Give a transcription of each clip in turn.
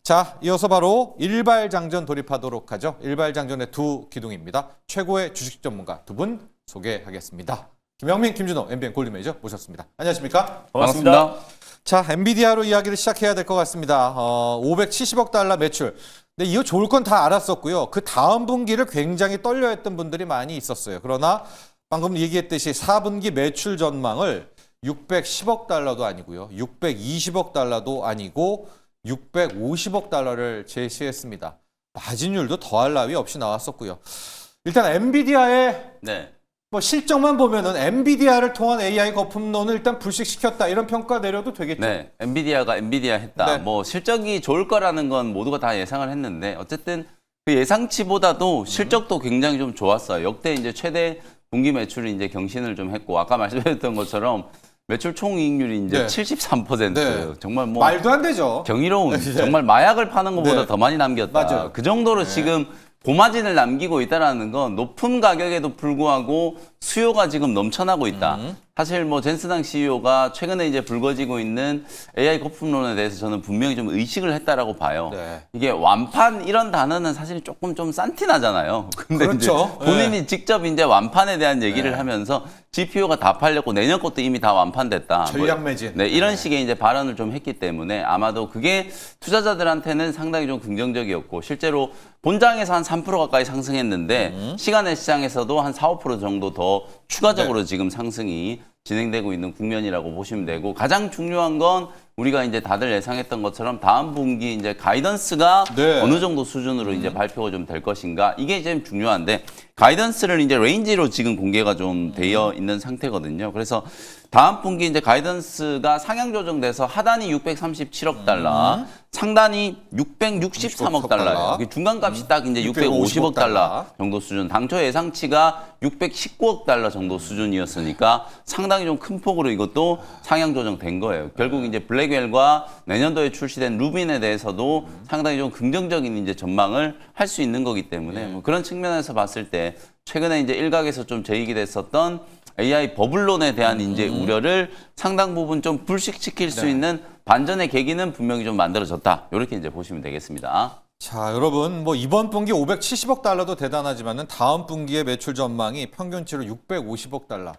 자, 이어서 바로 일발장전 돌입하도록 하죠. 일발장전의 두 기둥입니다. 최고의 주식 전문가 두 분 소개하겠습니다. 김영민, 김준호, MBN 골드매니저 모셨습니다. 안녕하십니까? 반갑습니다. 자, 엔비디아로 이야기를 시작해야 될 것 같습니다. 570억 달러 매출. 근데 이거 좋을 건 다 알았었고요. 그 다음 분기를 굉장히 떨려했던 분들이 많이 있었어요. 그러나 방금 얘기했듯이 4분기 매출 전망을 610억 달러도 아니고요. 620억 달러도 아니고 650억 달러를 제시했습니다. 마진율도 더할 나위 없이 나왔었고요. 일단 엔비디아의 뭐 실적만 보면은 엔비디아를 통한 AI 거품론을 일단 불식시켰다 이런 평가 내려도 되겠죠. 네, 엔비디아가 엔비디아 했다. 네. 뭐 실적이 좋을 거라는 건 모두가 다 예상을 했는데 어쨌든 그 예상치보다도 실적도 굉장히 좀 좋았어요. 역대 이제 최대 분기 매출이 이제 경신을 좀 했고 아까 말씀드렸던 것처럼 매출 총이익률이 이제 네. 73%. 네. 정말 뭐 말도 안 되죠. 경이로운 네. 정말 마약을 파는 것보다 네. 더 많이 남겼다. 맞아요. 그 정도로 네. 지금 고마진을 남기고 있다는 건 높은 가격에도 불구하고 수요가 지금 넘쳐나고 있다. 사실 뭐 젠스당 CEO가 최근에 이제 불거지고 있는 AI 거품론에 대해서 저는 분명히 좀 의식을 했다라고 봐요. 네. 이게 완판 이런 단어는 사실 조금 좀 싼티나잖아요. 근데 그렇죠. 이제 본인이 직접 이제 완판에 대한 얘기를 네. 하면서 GPU가 다 팔렸고 내년 것도 이미 다 완판됐다. 전략 매진. 네, 이런 식의 이제 발언을 좀 했기 때문에 아마도 그게 투자자들한테는 상당히 좀 긍정적이었고 실제로 본장에서 한 3% 가까이 상승했는데 시간의 시장에서도 한 4, 5% 정도 더 추가적으로 지금 상승이 진행되고 있는 국면이라고 보시면 되고 가장 중요한 건 우리가 이제 다들 예상했던 것처럼 다음 분기 이제 가이던스가 네. 어느 정도 수준으로 이제 발표가 좀 될 것인가 이게 좀 중요한데 가이던스를 이제 레인지로 지금 공개가 좀 되어 있는 상태거든요. 그래서 다음 분기 이제 가이던스가 상향 조정돼서 하단이 637억 달러, 상단이 663억 달러예요. 중간값이 딱 이제 650억 달러 정도 수준. 당초 예상치가 619억 달러 정도 수준이었으니까 상당히 좀 큰 폭으로 이것도 상향 조정된 거예요. 결국 이제 블랙웰과 내년도에 출시된 루빈에 대해서도 상당히 좀 긍정적인 이제 전망을 할 수 있는 거기 때문에 뭐 그런 측면에서 봤을 때 최근에 이제 일각에서 좀 제기가 됐었던 AI 버블론에 대한 이제 우려를 상당 부분 좀 불식시킬 수 있는 반전의 계기는 분명히 좀 만들어졌다. 이렇게 이제 보시면 되겠습니다. 자, 여러분 뭐 이번 분기 570억 달러도 대단하지만은 다음 분기의 매출 전망이 평균치로 650억 달러.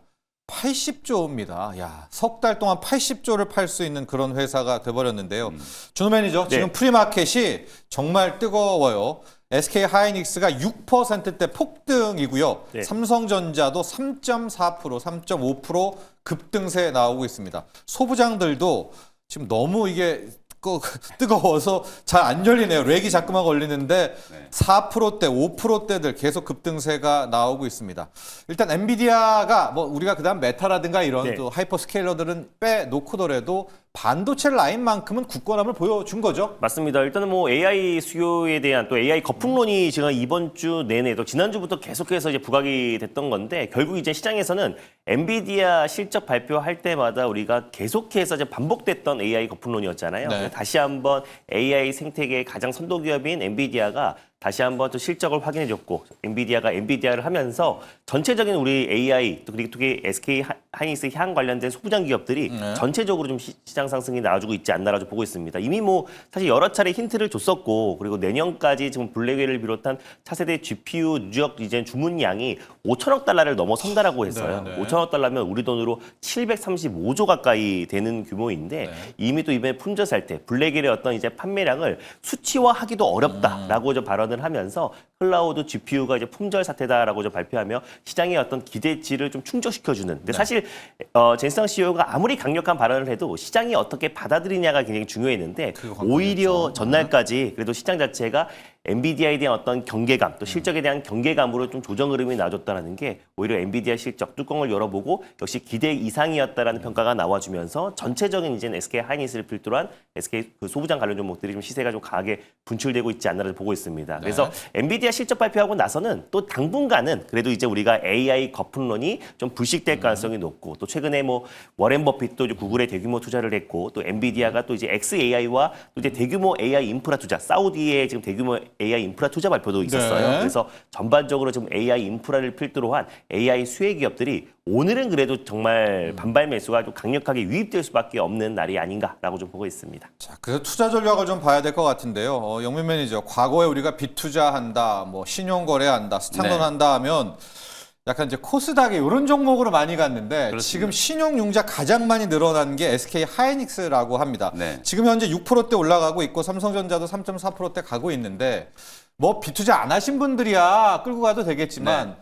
80조입니다. 야, 석 달 동안 80조를 팔 수 있는 그런 회사가 돼버렸는데요. 준호 매니저, 지금 프리마켓이 정말 뜨거워요. SK 하이닉스가 6%대 폭등이고요. 네. 삼성전자도 3.4%, 3.5% 급등세 나오고 있습니다. 소부장들도 지금 너무 이게 뜨거워서 잘 안 열리네요. 렉이 자꾸만 걸리는데 4%대, 5%대들 계속 급등세가 나오고 있습니다. 일단 엔비디아가 뭐 우리가 그다음 메타라든가 이런 또 하이퍼스케일러들은 빼놓고더라도 반도체 라인만큼은 굳건함을 보여준 거죠. 맞습니다. 일단은 뭐 AI 수요에 대한 또 AI 거품론이 지금 이번 주 내내 또 지난주부터 계속해서 이제 부각이 됐던 건데 결국 이제 시장에서는 엔비디아 실적 발표할 때마다 우리가 계속해서 이제 반복됐던 AI 거품론이었잖아요. 네. 다시 한번 AI 생태계의 가장 선도 기업인 엔비디아가 다시 한번 또 실적을 확인해줬고 엔비디아가 엔비디아를 하면서 전체적인 우리 AI 또 그리고 특히 SK 하이닉스 향 관련된 소부장 기업들이 전체적으로 좀 시장 상승이 나와주고 있지 않나라고 보고 있습니다. 이미 뭐 사실 여러 차례 힌트를 줬었고 그리고 내년까지 지금 블랙웰을 비롯한 차세대 GPU 누적 이제 주문량이 5천억 달러를 넘어선다라고 했어요. 네. 5천억 달러면 우리 돈으로 735조 가까이 되는 규모인데 이미 또 이번에 품절 때 블랙웰의 어떤 이제 판매량을 수치화하기도 어렵다라고 저 발언을 하면서 클라우드 GPU가 이제 품절 사태다라고 저 발표하며 시장의 어떤 기대치를 좀 충족시켜주는. 근데 사실 젠스당 CEO가 아무리 강력한 발언을 해도 시장이 어떻게 받아들이냐가 굉장히 중요했는데 오히려 전날까지 그래도 시장 자체가 엔비디아에 대한 어떤 경계감, 또 실적에 대한 경계감으로 좀 조정 흐름이 나와줬다는 게 오히려 엔비디아 실적 뚜껑을 열어보고 역시 기대 이상이었다라는 평가가 나와주면서 전체적인 이제 SK 하이닉스를 필두로 SK 그 소부장 관련 종목들이 좀 시세가 좀 강하게 분출되고 있지 않나를 보고 있습니다. 그래서 엔비디아 실적 발표하고 나서는 또 당분간은 그래도 이제 우리가 AI 거품론이 좀 불식될 가능성이 높고 또 최근에 뭐 워렌 버핏도 이제 구글에 대규모 투자를 했고 또 엔비디아가 또 이제 XAI와 또 이제 대규모 AI 인프라 투자, 사우디에 지금 대규모 AI 인프라 투자 발표도 있었어요. 네. 그래서 전반적으로 지금 AI 인프라를 필두로 한 AI 수혜 기업들이 오늘은 그래도 정말 반발 매수가 좀 강력하게 유입될 수밖에 없는 날이 아닌가라고 좀 보고 있습니다. 자, 그래서 투자 전략을 좀 봐야 될 것 같은데요. 영민 매니저, 과거에 우리가 빚투자한다, 뭐 신용거래한다, 스탁론 네. 한다 하면 약간 이제 코스닥에 이런 종목으로 많이 갔는데 그렇습니다. 지금 신용융자 가장 많이 늘어난 게 SK 하이닉스라고 합니다. 네. 지금 현재 6%대 올라가고 있고 삼성전자도 3.4%대 가고 있는데 뭐 빚투자 안 하신 분들이야 끌고 가도 되겠지만 네.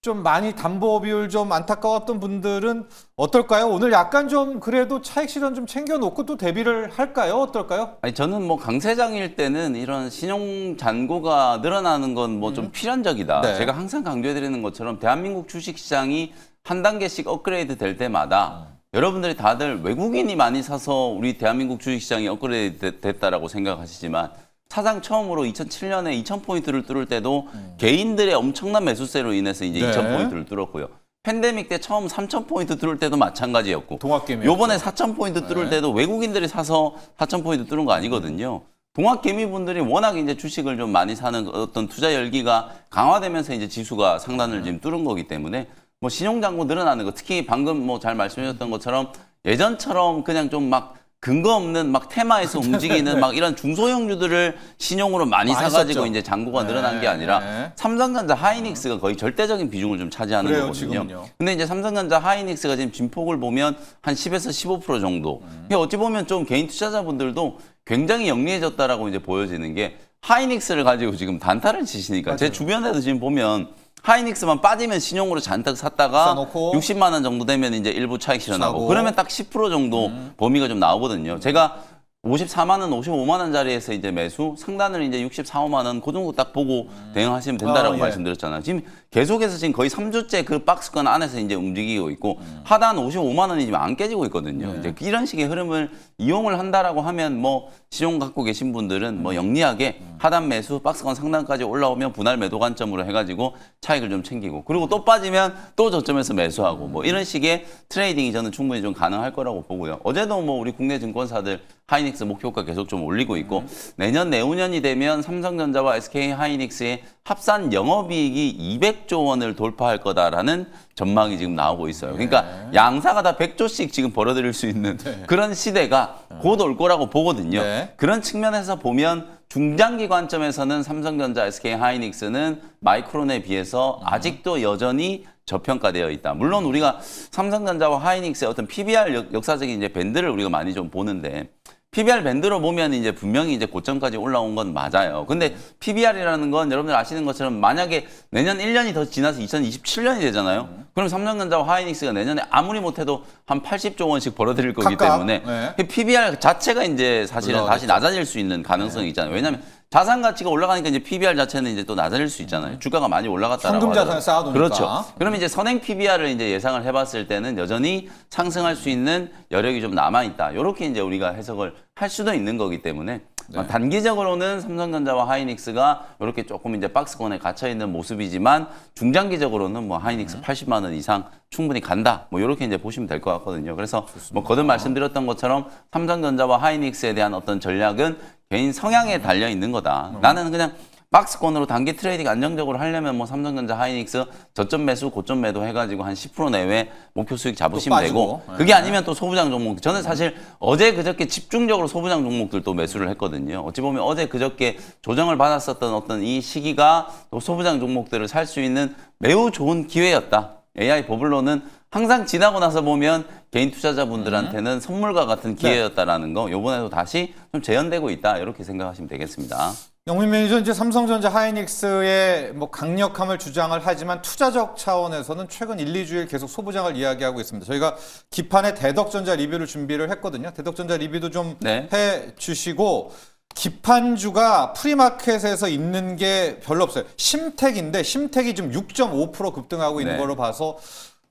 좀 많이 담보 비율 좀 안타까웠던 분들은 어떨까요? 오늘 약간 좀 그래도 차익 실현 좀 챙겨놓고 또 대비를 할까요? 어떨까요? 아니 저는 뭐 강세장일 때는 이런 신용 잔고가 늘어나는 건 뭐 좀 필연적이다. 네. 제가 항상 강조해드리는 것처럼 대한민국 주식시장이 한 단계씩 업그레이드 될 때마다 여러분들이 다들 외국인이 많이 사서 우리 대한민국 주식시장이 업그레이드 됐다라고 생각하시지만 사상 처음으로 2007년에 2,000포인트를 뚫을 때도 개인들의 엄청난 매수세로 인해서 이제 네. 2,000포인트를 뚫었고요. 팬데믹 때 처음 3,000포인트 뚫을 때도 마찬가지였고 동학개미였죠. 요번에 4,000포인트 뚫을 네. 때도 외국인들이 사서 4,000포인트 뚫은 거 아니거든요. 동학개미분들이 워낙 이제 주식을 좀 많이 사는 어떤 투자 열기가 강화되면서 이제 지수가 상단을 지금 뚫은 거기 때문에 뭐 신용잔고 늘어나는 거 특히 방금 뭐 잘 말씀하셨던 것처럼 예전처럼 그냥 좀 막 근거 없는 막 테마에서 움직이는 막 이런 중소형주들을 신용으로 많이 많이 사가지고 썼죠. 이제 잔고가 네, 늘어난 게 아니라 네. 삼성전자 하이닉스가 거의 절대적인 비중을 좀 차지하는 그래요, 거거든요. 지금은요. 근데 이제 삼성전자 하이닉스가 지금 진폭을 보면 한 10에서 15% 정도. 이게 어찌 보면 좀 개인 투자자분들도 굉장히 영리해졌다라고 이제 보여지는 게 하이닉스를 가지고 지금 단타를 치시니까 제 맞아요. 주변에도 지금 보면 하이닉스만 빠지면 신용으로 잔뜩 샀다가 사놓고 60만 원 정도 되면 이제 일부 차익 실현하고 사고. 그러면 딱 10% 정도 범위가 좀 나오거든요. 제가 54만 원, 55만 원짜리에서 이제 매수, 상단을 이제 64, 5만 원, 그 정도 딱 보고 대응하시면 된다라고 예. 말씀드렸잖아요. 지금 계속해서 지금 거의 3주째 그 박스권 안에서 이제 움직이고 있고 하단 55만 원이 지금 안 깨지고 있거든요. 이제 이런 식의 흐름을 이용을 한다라고 하면 뭐 시종 갖고 계신 분들은 뭐 영리하게 하단 매수, 박스권 상단까지 올라오면 분할 매도 관점으로 해가지고 차익을 좀 챙기고 그리고 또 빠지면 또 저점에서 매수하고 뭐 이런 식의 트레이딩이 저는 충분히 좀 가능할 거라고 보고요. 어제도 뭐 우리 국내 증권사들 하이닉스 목표가 계속 좀 올리고 있고 내년 내후년이 되면 삼성전자와 SK 하이닉스의 합산 영업이익이 200조 원을 돌파할 거다라는 전망이 지금 나오고 있어요. 그러니까 양사가 다 100조씩 지금 벌어들일 수 있는 그런 시대가 곧 올 거라고 보거든요. 네. 그런 측면에서 보면 중장기 관점에서는 삼성전자, SK 하이닉스는 마이크론에 비해서 아직도 여전히 저평가되어 있다. 물론 우리가 삼성전자와 하이닉스의 어떤 PBR 역사적인 이제 밴드를 우리가 많이 좀 보는데 PBR 밴드로 보면 이제 분명히 이제 고점까지 올라온 건 맞아요. 근데 PBR이라는 건 여러분들 아시는 것처럼 만약에 내년 1년이 더 지나서 2027년이 되잖아요. 그럼 삼성전자와 하이닉스가 내년에 아무리 못해도 한 80조 원씩 벌어들일 거기 각각, 때문에 네. PBR 자체가 이제 사실은 다시 올라가겠죠. 낮아질 수 있는 가능성이 있잖아요. 왜냐하면 자산 가치가 올라가니까 이제 PBR 자체는 이제 또 낮아질 수 있잖아요. 주가가 많이 올라갔다라고 현금 자산을 하더라도. 쌓아두니까. 그렇죠. 그러면 이제 선행 PBR을 이제 예상을 해봤을 때는 여전히 상승할 수 있는 여력이 좀 남아 있다. 이렇게 이제 우리가 해석을 할 수도 있는 거기 때문에 단기적으로는 삼성전자와 하이닉스가 이렇게 조금 이제 박스권에 갇혀 있는 모습이지만 중장기적으로는 뭐 하이닉스 80만 원 이상 충분히 간다. 뭐 이렇게 이제 보시면 될 것 같거든요. 그래서 뭐 거듭 말씀드렸던 것처럼 삼성전자와 하이닉스에 대한 어떤 전략은 개인 성향에 달려 있는 거다. 나는 그냥 박스권으로 단기 트레이딩 안정적으로 하려면 뭐 삼성전자, 하이닉스 저점 매수, 고점 매도 해가지고 한 10% 내외 목표 수익 잡으시면 또 빠지고. 되고 그게 아니면 또 소부장 종목. 저는 사실 어제 그저께 집중적으로 소부장 종목들 또 매수를 했거든요. 어찌 보면 어제 그저께 조정을 받았었던 어떤 이 시기가 또 소부장 종목들을 살 수 있는 매우 좋은 기회였다. AI 버블로는 항상 지나고 나서 보면 개인 투자자분들한테는 선물과 같은 기회였다라는 거 이번에도 다시 좀 재현되고 있다. 이렇게 생각하시면 되겠습니다. 영민 매니저 이제 삼성전자 하이닉스의 뭐 강력함을 주장을 하지만 투자적 차원에서는 최근 1, 2주일 계속 소부장을 이야기하고 있습니다. 저희가 기판의 대덕전자 리뷰를 준비를 했거든요. 대덕전자 리뷰도 좀 해주시고 기판주가 프리마켓에서 있는 게 별로 없어요. 심택인데 심택이 지금 6.5% 급등하고 있는 네. 걸로 봐서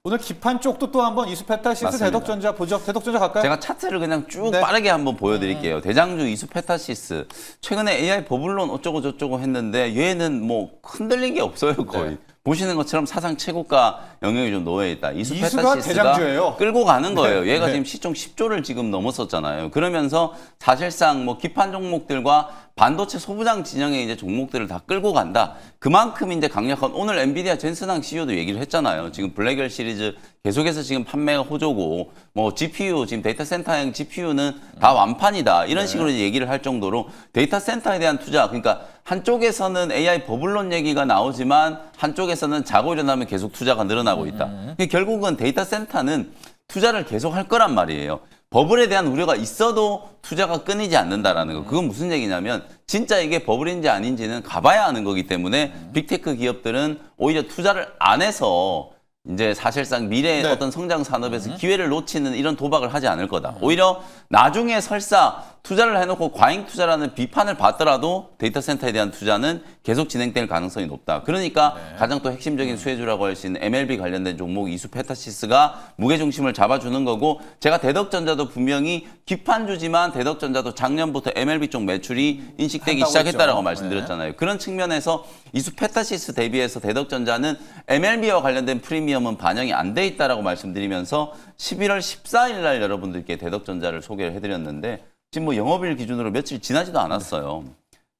오늘 기판 쪽도 또 한번 이수페타시스 맞습니다. 대덕전자 보죠. 대덕전자 갈까요? 제가 차트를 그냥 쭉 네. 빠르게 한번 보여드릴게요. 대장주 이수페타시스. 최근에 AI 버블론 어쩌고 저쩌고 했는데 얘는 뭐 흔들린 게 없어요 거의. 보시는 것처럼 사상 최고가 영역이 좀 놓여 있다. 이수가 이수페타시스가 대장주예요. 끌고 가는 거예요. 얘가 네. 지금 시총 10조를 지금 넘었었잖아요. 그러면서 사실상 뭐 기판 종목들과 반도체 소부장 진영의 이제 종목들을 다 끌고 간다. 그만큼 이제 강력한 오늘 엔비디아 젠슨항 CEO도 얘기를 했잖아요. 지금 블랙웰 시리즈 계속해서 지금 판매가 호조고 뭐 GPU 지금 데이터 센터형 GPU는 다 완판이다. 이런 식으로 이제 얘기를 할 정도로 데이터 센터에 대한 투자 그러니까 한쪽에서는 AI 버블론 얘기가 나오지만 한쪽에서는 자고 일어나면 계속 투자가 늘어나고 있다. 그러니까 결국은 데이터 센터는 투자를 계속 할 거란 말이에요. 버블에 대한 우려가 있어도 투자가 끊이지 않는다라는 거. 그건 무슨 얘기냐면 진짜 이게 버블인지 아닌지는 가봐야 아는 거기 때문에 빅테크 기업들은 오히려 투자를 안 해서 이제 사실상 미래의 네. 어떤 성장 산업에서 기회를 놓치는 이런 도박을 하지 않을 거다. 오히려 나중에 설사 투자를 해놓고 과잉 투자라는 비판을 받더라도 데이터 센터에 대한 투자는 계속 진행될 가능성이 높다. 그러니까 가장 또 핵심적인 수혜주라고 할 수 있는 MLB 관련된 종목 이수페타시스가 무게중심을 잡아주는 거고 제가 대덕전자도 분명히 기판주지만 대덕전자도 작년부터 MLB 쪽 매출이 인식되기 한다고 시작했다라고 했죠. 말씀드렸잖아요. 그런 측면에서 이수페타시스 대비해서 대덕전자는 MLB와 관련된 프리미엄은 반영이 안 돼 있다라고 말씀드리면서 11월 14일 날 여러분들께 대덕전자를 소개를 해드렸는데 지금 뭐 영업일 기준으로 며칠 지나지도 않았어요.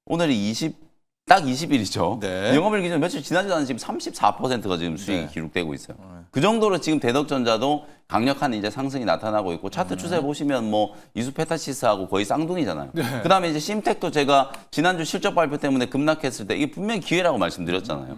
오늘이 딱 20일이죠. 네. 영업일 기준 며칠 지나지도 않은 지금 34%가 지금 수익이 네. 기록되고 있어요. 그 정도로 지금 대덕전자도 강력한 이제 상승이 나타나고 있고 차트 추세 보시면 뭐 이수페타시스하고 거의 쌍둥이잖아요. 그다음에 이제 심텍도 제가 지난주 실적 발표 때문에 급락했을 때 이게 분명히 기회라고 말씀드렸잖아요.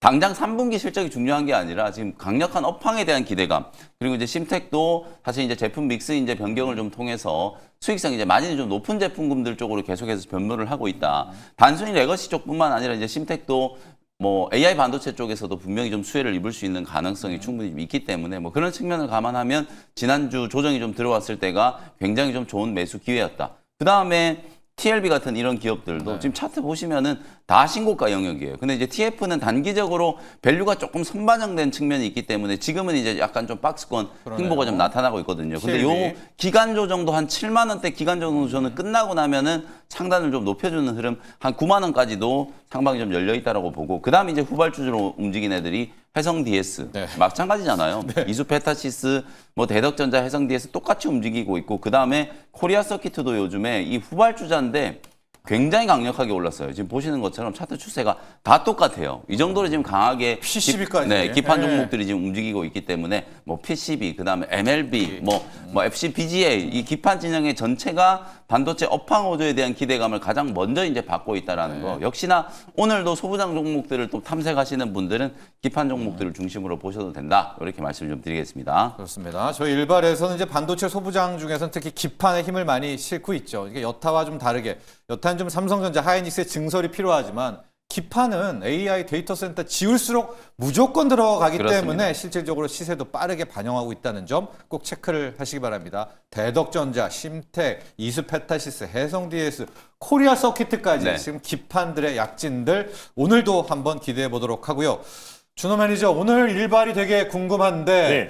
당장 3분기 실적이 중요한 게 아니라 지금 강력한 업황에 대한 기대감 그리고 이제 심텍도 사실 이제 제품 믹스 이제 변경을 좀 통해서 수익성 이제 마진이 좀 높은 제품군들 쪽으로 계속해서 변모를 하고 있다. 단순히 레거시 쪽뿐만 아니라 이제 심텍도 뭐 AI 반도체 쪽에서도 분명히 좀 수혜를 입을 수 있는 가능성이 충분히 좀 있기 때문에 뭐 그런 측면을 감안하면 지난주 조정이 좀 들어왔을 때가 굉장히 좀 좋은 매수 기회였다. 그 다음에 TLB 같은 이런 기업들도 지금 차트 보시면은 다 신고가 영역이에요. 근데 이제 TF는 단기적으로 밸류가 조금 선반영된 측면이 있기 때문에 지금은 이제 약간 좀 박스권 행보가 좀 나타나고 있거든요. 근데 TLB. 요 기간 조정도 한 7만 원대 기간 조정은 끝나고 나면은 상단을 좀 높여주는 흐름 한 9만 원까지도 상방이 좀 열려 있다라고 보고 그다음에 이제 후발주로 움직인 애들이 회성 DS 네. 마찬가지잖아요. 이수페타시스, 뭐 대덕전자, 회성 DS 똑같이 움직이고 있고 그 다음에 코리아 서키트도 요즘에 이 후발주자인데 굉장히 강력하게 올랐어요. 지금 보시는 것처럼 차트 추세가 다 똑같아요. 이 정도로 지금 강하게 PCB까지. 기판 네. 종목들이 지금 움직이고 있기 때문에 뭐 PCB, 그다음에 MLB, 뭐 FCBGA 이 기판 진영의 전체가 반도체 업황 호조에 대한 기대감을 가장 먼저 이제 받고 있다라는 거. 역시나 오늘도 소부장 종목들을 또 탐색하시는 분들은 기판 종목들을 중심으로 보셔도 된다. 이렇게 말씀을 좀 드리겠습니다. 그렇습니다. 저희 일발에서는 이제 반도체 소부장 중에서는 특히 기판에 힘을 많이 싣고 있죠. 이게 여타와 좀 다르게 여타는 좀 삼성전자, 하이닉스의 증설이 필요하지만 기판은 AI 데이터 센터 지을수록 무조건 들어가기 그렇습니다. 때문에 실질적으로 시세도 빠르게 반영하고 있다는 점 꼭 체크를 하시기 바랍니다. 대덕전자, 심텍, 이수페타시스, 해성 DS, 코리아 서키트까지 네. 지금 기판들의 약진들 오늘도 한번 기대해 보도록 하고요. 준호 매니저 오늘 일발이 되게 궁금한데 네.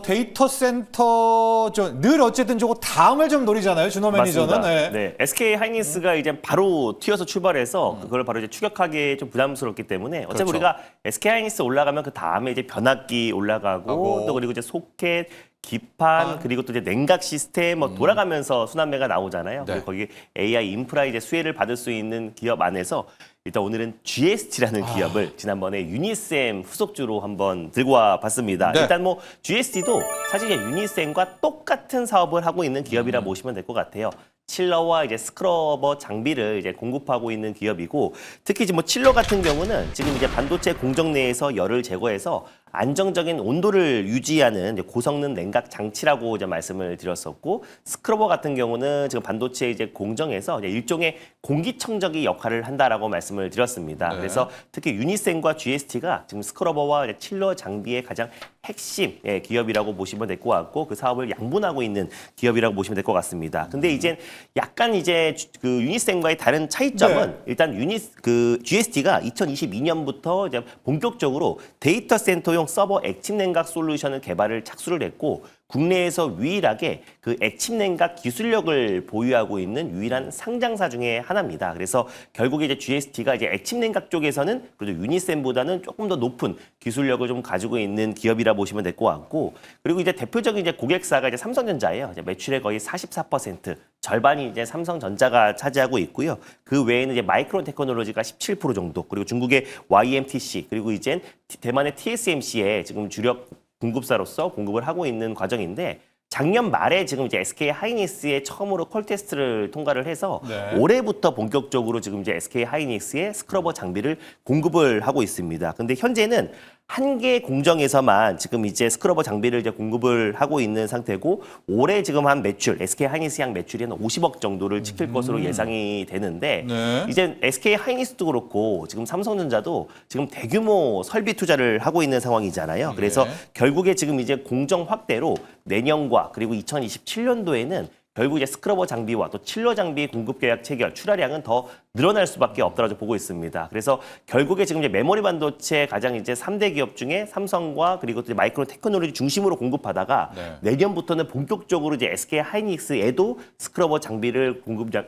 데이터 센터 늘 어쨌든 저거 다음을 좀 노리잖아요. 준호 매니저는. 맞습니다. 네. SK 하이닉스가 이제 바로 튀어서 출발해서 그걸 바로 이제 추격하기 좀 부담스럽기 때문에 어차피 그렇죠. 우리가 SK 하이닉스 올라가면 그 다음에 이제 변압기 올라가고 또 그리고 이제 소켓 기판 그리고 또 이제 냉각 시스템 뭐 돌아가면서 순환매가 나오잖아요. 네. 그리고 거기 AI 인프라 이제 수혜를 받을 수 있는 기업 안에서 일단 오늘은 GST라는 기업을 지난번에 유니셈 후속주로 한번 들고 와 봤습니다. 네. 일단 뭐 GST도 사실 유니셈과 똑같은 사업을 하고 있는 기업이라 보시면 될 것 같아요. 칠러와 이제 스크러버 장비를 이제 공급하고 있는 기업이고 특히 이제 뭐 칠러 같은 경우는 지금 이제 반도체 공정 내에서 열을 제거해서 안정적인 온도를 유지하는 이제 고성능 냉각 장치라고 이제 말씀을 드렸었고 스크러버 같은 경우는 지금 반도체 이제 공정에서 이제 일종의 공기청정기 역할을 한다라고 말씀을 드렸습니다. 네. 그래서 특히 유니셈과 GST가 지금 스크러버와 이제 칠러 장비의 가장 핵심 기업이라고 보시면 될 것 같고 그 사업을 양분하고 있는 기업이라고 보시면 될 것 같습니다. 근데 이제 약간 이제 그 유니셈과의 다른 차이점은 일단 GST가 2022년부터 이제 본격적으로 데이터 센터용 서버 액침 냉각 솔루션을 개발을 착수를 했고 국내에서 유일하게 그 액침 냉각 기술력을 보유하고 있는 유일한 상장사 중에 하나입니다. 그래서 결국에 이제 GST가 이제 액침 냉각 쪽에서는 그래도 유니셈보다는 조금 더 높은 기술력을 좀 가지고 있는 기업이라 보시면 될 것 같고, 그리고 이제 대표적인 이제 고객사가 이제 삼성전자예요. 이제 매출의 거의 44%, 절반이 이제 삼성전자가 차지하고 있고요. 그 외에는 이제 마이크론 테크놀로지가 17% 정도, 그리고 중국의 YMTC, 그리고 이제 대만의 TSMC에 지금 주력 공급사로서 공급을 하고 있는 과정인데, 작년 말에 지금 이제 SK 하이닉스에 처음으로 콜 테스트를 통과를 해서 네. 올해부터 본격적으로 지금 이제 SK 하이닉스에 스크러버 장비를 공급을 하고 있습니다. 근데 현재는 한 개 공정에서만 지금 이제 스크러버 장비를 이제 공급을 하고 있는 상태고, 올해 지금 한 매출, SK 하이닉스 양 매출이 한 50억 정도를 지킬 것으로 예상이 되는데, 네. 이제 SK 하이닉스도 그렇고 지금 삼성전자도 지금 대규모 설비 투자를 하고 있는 상황이잖아요. 그래서 네. 결국에 지금 이제 공정 확대로 내년과 그리고 2027년도에는 결국 이제 스크러버 장비와 또 칠러 장비 공급 계약 체결 출하량은 더 늘어날 수밖에 없다고 보고 있습니다. 그래서 결국에 지금 이제 메모리 반도체 가장 이제 3대 기업 중에 삼성과 그리고 또 마이크론 테크놀로지 중심으로 공급하다가 네. 내년부터는 본격적으로 이제 SK 하이닉스에도 스크러버 장비를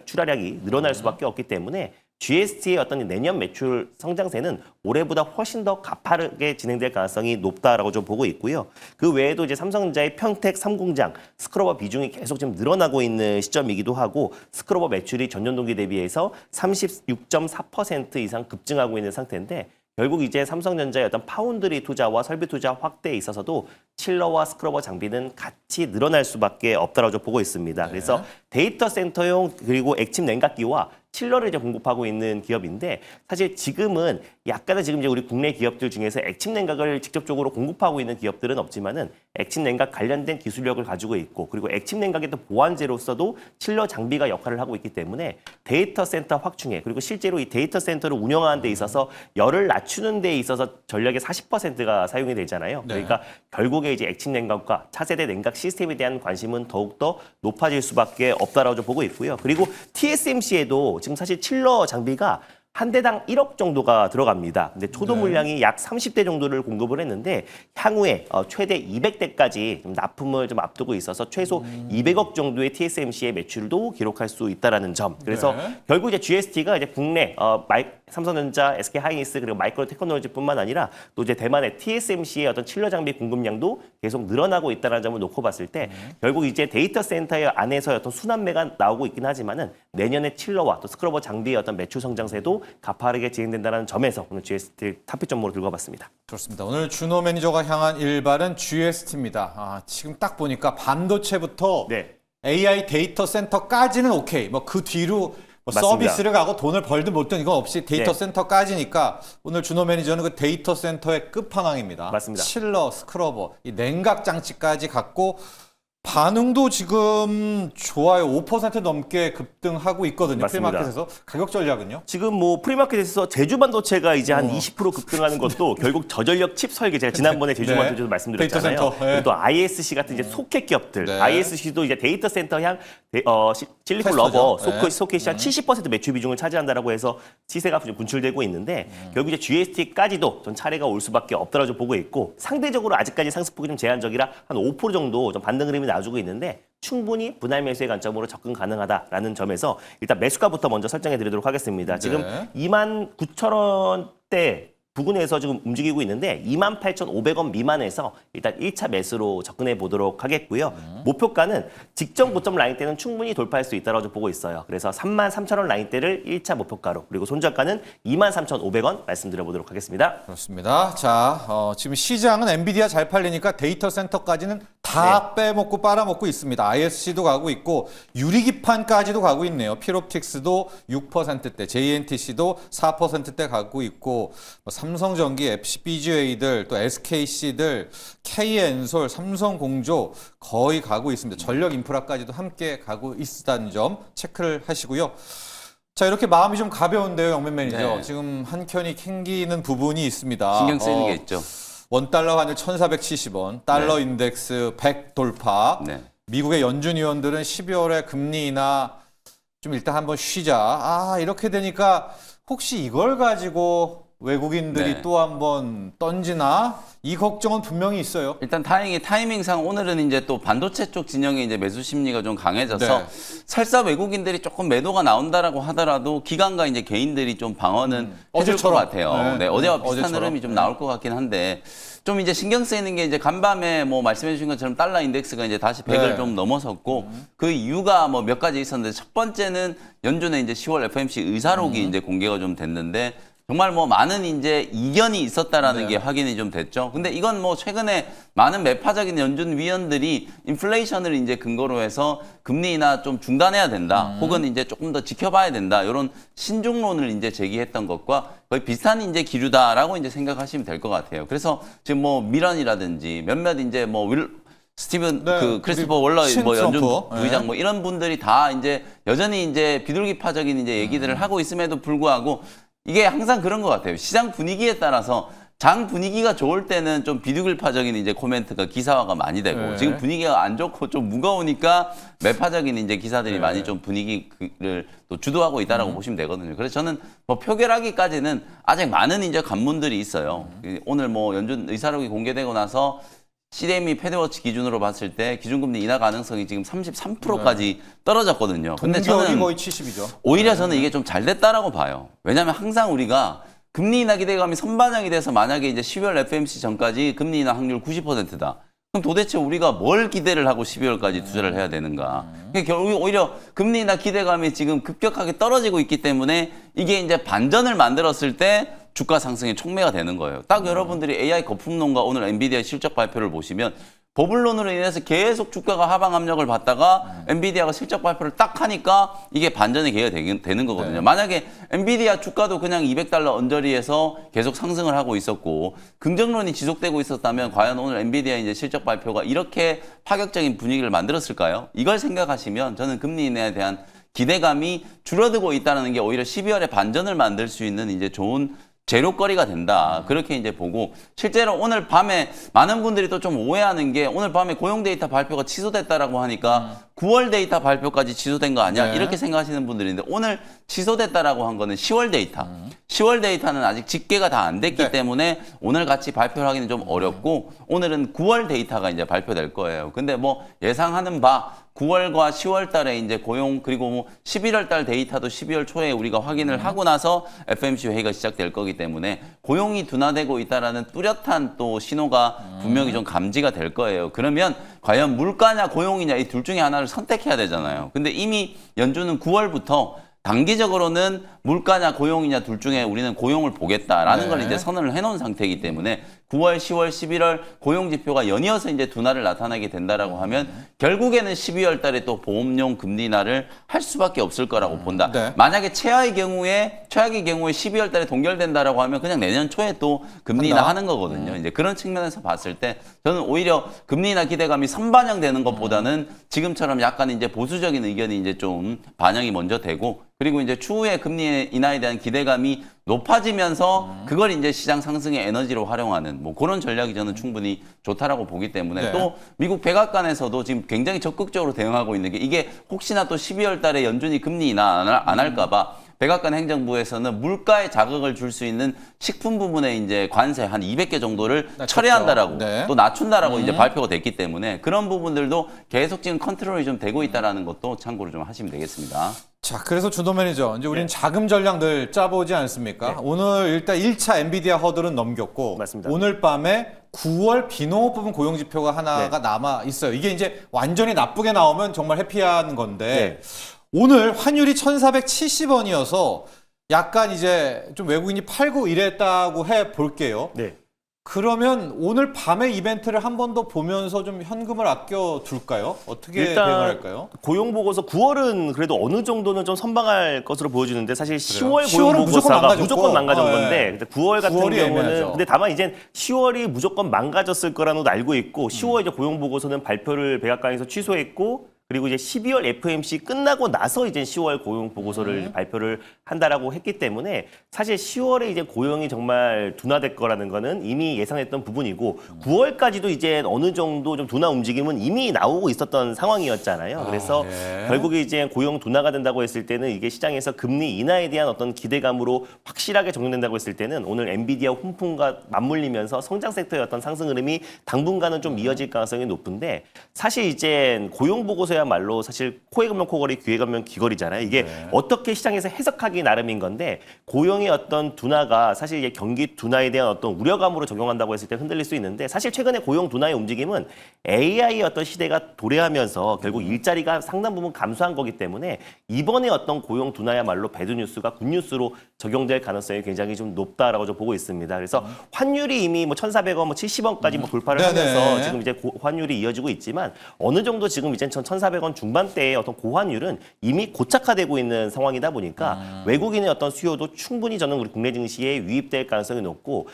출하량이 늘어날 수밖에 없기 때문에 GST의 어떤 내년 매출 성장세는 올해보다 훨씬 더 가파르게 진행될 가능성이 높다라고 좀 보고 있고요. 그 외에도 이제 삼성전자의 평택 3공장 스크러버 비중이 계속 지금 늘어나고 있는 시점이기도 하고, 스크러버 매출이 전년 동기 대비해서 36.4% 이상 급증하고 있는 상태인데, 결국 이제 삼성전자의 어떤 파운드리 투자와 설비 투자 확대에 있어서도 칠러와 스크러버 장비는 같이 늘어날 수밖에 없다고 좀 보고 있습니다. 그래서 데이터 센터용 그리고 액침 냉각기와 칠러를 이제 공급하고 있는 기업인데, 사실 지금은 약간은 지금 이제 우리 국내 기업들 중에서 액침 냉각을 직접적으로 공급하고 있는 기업들은 없지만은 액침 냉각 관련된 기술력을 가지고 있고, 그리고 액침 냉각의 또 보완제로서도 칠러 장비가 역할을 하고 있기 때문에 데이터 센터 확충에, 그리고 실제로 이 데이터 센터를 운영하는 데 있어서 열을 낮추는 데 있어서 전력의 40%가 사용이 되잖아요. 네. 그러니까 결국에 이제 액침 냉각과 차세대 냉각 시스템에 대한 관심은 더욱더 높아질 수밖에 없다라고 좀 보고 있고요. 그리고 TSMC에도 지금 사실 칠러 장비가 한 대당 1억 정도가 들어갑니다. 근데 초도 물량이 약 30대 정도를 공급을 했는데, 향후에 최대 200대까지 납품을 좀 앞두고 있어서 최소 200억 정도의 TSMC의 매출도 기록할 수 있다라는 점. 그래서 네. 결국 이제 GST가 이제 국내 삼성전자, SK 하이닉스 그리고 마이크로 테크놀로지뿐만 아니라 또 이제 대만의 TSMC의 어떤 칠러 장비 공급량도 계속 늘어나고 있다는 점을 놓고 봤을 때, 결국 이제 데이터 센터의 안에서 어떤 순환매가 나오고 있긴 하지만은 내년에 칠러와 또 스크러버 장비의 어떤 매출 성장세도 가파르게 진행된다는 점에서 오늘 GST 탑픽 전문으로 들고 와봤습니다. 그렇습니다. 오늘 준호 매니저가 향한 일발은 GST입니다. 지금 딱 보니까 반도체부터 네. AI 데이터 센터까지는 오케이. 뭐 그 뒤로 뭐 맞습니다. 서비스를 가고 돈을 벌든 못든 이건 없이 데이터 네. 센터까지니까 오늘 준호 매니저는 그 데이터 센터의 끝판왕입니다. 맞습니다. 칠러, 스크러버, 이 냉각 장치까지 갖고 반응도 지금 좋아요. 5% 넘게 급등하고 있거든요. 맞습니다. 프리마켓에서. 가격 전략은요? 지금 뭐 프리마켓에서 제주 반도체가 이제 한 20% 급등하는 것도 결국 저전력 칩 설계, 제가 지난번에 제주 네. 반도체도 말씀드렸잖아요. 데이터 센터, 네. 그리고 또 ISC 같은 이제 소켓 기업들, 네. ISC도 이제 데이터 센터 향 실리콘 테스터죠. 러버 네. 소켓이 한 70% 매출 비중을 차지한다라고 해서 시세가 좀 분출되고 있는데, 결국 이제 GST까지도 좀 차례가 올 수밖에 없다라고 좀 보고 있고, 상대적으로 아직까지 상승폭이 좀 제한적이라 한 5% 정도 좀 반등 흐름이 나와주고 있는데, 충분히 분할 매수의 관점으로 접근 가능하다라는 점에서 일단 매수가부터 먼저 설정해 드리도록 하겠습니다. 지금 네. 29,000원대 부근에서 지금 움직이고 있는데 28,500원 미만에서 일단 1차 매수로 접근해 보도록 하겠고요. 목표가는 직전 고점 라인대는 충분히 돌파할 수 있다고 보고 있어요. 그래서 33,000원 라인대를 1차 목표가로, 그리고 손절가는 23,500원 말씀드려 보도록 하겠습니다. 그렇습니다. 자, 지금 시장은 엔비디아 잘 팔리니까 데이터 센터까지는 다 빼먹고 빨아먹고 있습니다. ISC도 가고 있고 유리기판까지도 가고 있네요. 필옵틱스도 6%대, JNTC도 4%대 가고 있고, 삼성전기, FCBGA들, 또 SKC들, K엔솔, 삼성공조 거의 가고 있습니다. 전력 인프라까지도 함께 가고 있다는 점 체크를 하시고요. 자, 이렇게 마음이 좀 가벼운데요, 영맨 매니저. 네. 지금 한켠이 캥기는 부분이 있습니다. 신경 쓰이는 게 있죠. 원달러 환율 1,470원, 달러 인덱스 100 돌파. 네. 미국의 연준 위원들은 12월에 금리 인하 좀 일단 한번 쉬자. 이렇게 되니까 혹시 이걸 가지고 외국인들이 네. 또 한번 던지나 이 걱정은 분명히 있어요. 일단 다행히 타이밍상 오늘은 이제 또 반도체 쪽 진영의 이제 매수 심리가 좀 강해져서 네. 설사 외국인들이 조금 매도가 나온다라고 하더라도 기관과 이제 개인들이 좀 방어는 해줄 것 어제처럼. 같아요. 네. 네, 어제와 비슷한 어제처럼. 흐름이 좀 나올 것 같긴 한데 좀 이제 신경 쓰이는 게 이제 간밤에 뭐 말씀해 주신 것처럼 달러 인덱스가 이제 다시 100을 네. 좀 넘어섰고 그 이유가 뭐 몇 가지 있었는데 첫 번째는 연준의 이제 10월 FOMC 의사록이 이제 공개가 좀 됐는데 정말 뭐 많은 이제 이견이 있었다라는 네. 게 확인이 좀 됐죠. 근데 이건 뭐 최근에 많은 매파적인 연준 위원들이 인플레이션을 이제 근거로 해서 금리 인하 좀 중단해야 된다. 혹은 이제 조금 더 지켜봐야 된다. 이런 신중론을 이제 제기했던 것과 거의 비슷한 이제 기류다라고 이제 생각하시면 될 것 같아요. 그래서 지금 뭐 미런이라든지 몇몇 이제 뭐 스티븐 네, 그 크리스토퍼 우리 월러 신 뭐 연준 트럼프. 부의장 네. 뭐 이런 분들이 다 이제 여전히 이제 비둘기파적인 이제 얘기들을 하고 있음에도 불구하고 이게 항상 그런 것 같아요. 시장 분위기에 따라서 장 분위기가 좋을 때는 좀 비둘기파적인 이제 코멘트가 기사화가 많이 되고 네. 지금 분위기가 안 좋고 좀 무거우니까 매파적인 이제 기사들이 네. 많이 좀 분위기를 또 주도하고 있다라고 보시면 되거든요. 그래서 저는 뭐 표결하기까지는 아직 많은 이제 관문들이 있어요. 오늘 뭐 연준 의사록이 공개되고 나서 CDM이 패드워치 기준으로 봤을 때 기준금리 인하 가능성이 지금 33%까지 떨어졌거든요. 근데 동결이 저는 거의 70이죠. 오히려 저는 이게 좀 잘 됐다라고 봐요. 왜냐하면 항상 우리가 금리 인하 기대감이 선반영이 돼서 만약에 이제 12월 FOMC 전까지 금리 인하 확률 90%다. 그럼 도대체 우리가 뭘 기대를 하고 12월까지 투자를 해야 되는가? 그러니까 결국 오히려 금리 인하 기대감이 지금 급격하게 떨어지고 있기 때문에 이게 이제 반전을 만들었을 때 주가 상승의 촉매가 되는 거예요. 딱 여러분들이 AI 거품론과 오늘 엔비디아 실적 발표를 보시면 버블론으로 인해서 계속 주가가 하방 압력을 받다가 엔비디아가 실적 발표를 딱 하니까 이게 반전의 계기가 되는 거거든요. 네. 만약에 엔비디아 주가도 그냥 200달러 언저리에서 계속 상승을 하고 있었고 긍정론이 지속되고 있었다면 과연 오늘 엔비디아 이제 실적 발표가 이렇게 파격적인 분위기를 만들었을까요? 이걸 생각하시면 저는 금리 인하에 대한 기대감이 줄어들고 있다는 게 오히려 12월에 반전을 만들 수 있는 이제 좋은 재료거리가 된다. 그렇게 이제 보고 실제로 오늘 밤에 많은 분들이 또 좀 오해하는 게 오늘 밤에 고용 데이터 발표가 취소됐다라고 하니까 9월 데이터 발표까지 취소된 거 아니야? 네. 이렇게 생각하시는 분들이 있는데 오늘 취소됐다라고 한 거는 10월 데이터. 10월 데이터는 아직 집계가 다 안 됐기 네. 때문에 오늘 같이 발표를 하기는 좀 어렵고 오늘은 9월 데이터가 이제 발표될 거예요. 근데 뭐 예상하는 바 9월과 10월 달에 이제 고용 그리고 뭐 11월 달 데이터도 12월 초에 우리가 확인을 하고 나서 FOMC 회의가 시작될 거기 때문에 고용이 둔화되고 있다라는 뚜렷한 또 신호가 분명히 좀 감지가 될 거예요. 그러면 과연 물가냐 고용이냐 이 둘 중에 하나를 선택해야 되잖아요. 근데 이미 연준은 9월부터 단기적으로는 물가냐 고용이냐 둘 중에 우리는 고용을 보겠다라는 네. 걸 이제 선언을 해놓은 상태이기 때문에 9월, 10월, 11월 고용 지표가 연이어서 이제 둔화를 나타내게 된다라고 하면 결국에는 12월 달에 또 보험용 금리 인하를 할 수밖에 없을 거라고 본다. 네. 만약에 최악의 경우에 12월 달에 동결된다라고 하면 그냥 내년 초에 또 금리 인하 하는 거거든요. 이제 그런 측면에서 봤을 때 저는 오히려 금리 인하 기대감이 선반영되는 것보다는 지금처럼 약간 이제 보수적인 의견이 이제 좀 반영이 먼저 되고 그리고 이제 추후에 금리 인하에 대한 기대감이 높아지면서 그걸 이제 시장 상승의 에너지로 활용하는 뭐 그런 전략이 저는 충분히 좋다라고 보기 때문에 네. 또 미국 백악관에서도 지금 굉장히 적극적으로 대응하고 있는 게 이게 혹시나 또 12월 달에 연준이 금리 인하 안 할까 봐 백악관 행정부에서는 물가에 자극을 줄 수 있는 식품 부분에 이제 관세 한 200개 정도를 낮췄죠. 철회한다라고 네. 또 낮춘다라고 이제 발표가 됐기 때문에 그런 부분들도 계속 지금 컨트롤이 좀 되고 있다라는 것도 참고로 좀 하시면 되겠습니다. 자, 그래서 준호 매니저, 이제 우리는 네. 자금 전략 늘 짜보지 않습니까? 네. 오늘 일단 1차 엔비디아 허들은 넘겼고, 맞습니다. 오늘 밤에 9월 비농업 부분 고용 지표가 하나가 네. 남아 있어요. 이게 이제 완전히 나쁘게 나오면 정말 해피한 건데, 네. 오늘 환율이 1,470원이어서 약간 이제 좀 외국인이 팔고 이랬다고 해 볼게요. 네. 그러면 오늘 밤에 이벤트를 한 번 더 보면서 좀 현금을 아껴 둘까요? 어떻게 일단 대응을 할까요? 고용 보고서 9월은 그래도 어느 정도는 좀 선방할 것으로 보여지는데 사실 10월 10월은 고용 무조건 보고서가 망가졌고, 무조건 망가진 네. 건데 근데 9월 같은 9월이 경우는 애매하죠. 근데 다만 이제 10월이 무조건 망가졌을 거라는 것도 알고 있고 10월 이제 고용 보고서는 발표를 백악관에서 취소했고 그리고 이제 12월 FOMC 끝나고 나서 이제 10월 고용 보고서를 발표를 한다라고 했기 때문에 사실 10월에 이제 고용이 정말 둔화될 거라는 거는 이미 예상했던 부분이고 9월까지도 이제 어느 정도 좀 둔화 움직임은 이미 나오고 있었던 상황이었잖아요. 그래서 예. 결국에 이제 고용 둔화가 된다고 했을 때는 이게 시장에서 금리 인하에 대한 어떤 기대감으로 확실하게 적용된다고 했을 때는 오늘 엔비디아 훈풍과 맞물리면서 성장 섹터의 어떤 상승 흐름이 당분간은 좀 이어질 가능성이 높은데 사실 이제 고용 보고서야말로 사실 코에 걸면 코걸이, 귀에 걸면 귀걸이잖아요. 이게 어떻게 시장에서 해석하기 나름인 건데 고용의 어떤 둔화가 사실 이게 경기 둔화에 대한 어떤 우려감으로 적용한다고 했을 때 흔들릴 수 있는데 사실 최근에 고용 둔화의 움직임은 AI의 어떤 시대가 도래하면서 결국 일자리가 상당 부분 감소한 거기 때문에 이번에 어떤 고용 둔화야말로 배드 뉴스가 굿 뉴스로 적용될 가능성이 굉장히 좀 높다라고 좀 보고 있습니다. 그래서 환율이 이미 뭐 1,400원, 뭐 70원까지 뭐 돌파를 네네. 하면서 지금 이제 환율이 이어지고 있지만 어느 정도 지금 이제 1,400원 중반대의 어떤 고환율은 이미 고착화되고 있는 상황이다 보니까 외국인의 어떤 수요도 충분히 저는 우리 국내 증시에 유입될 가능성이 높고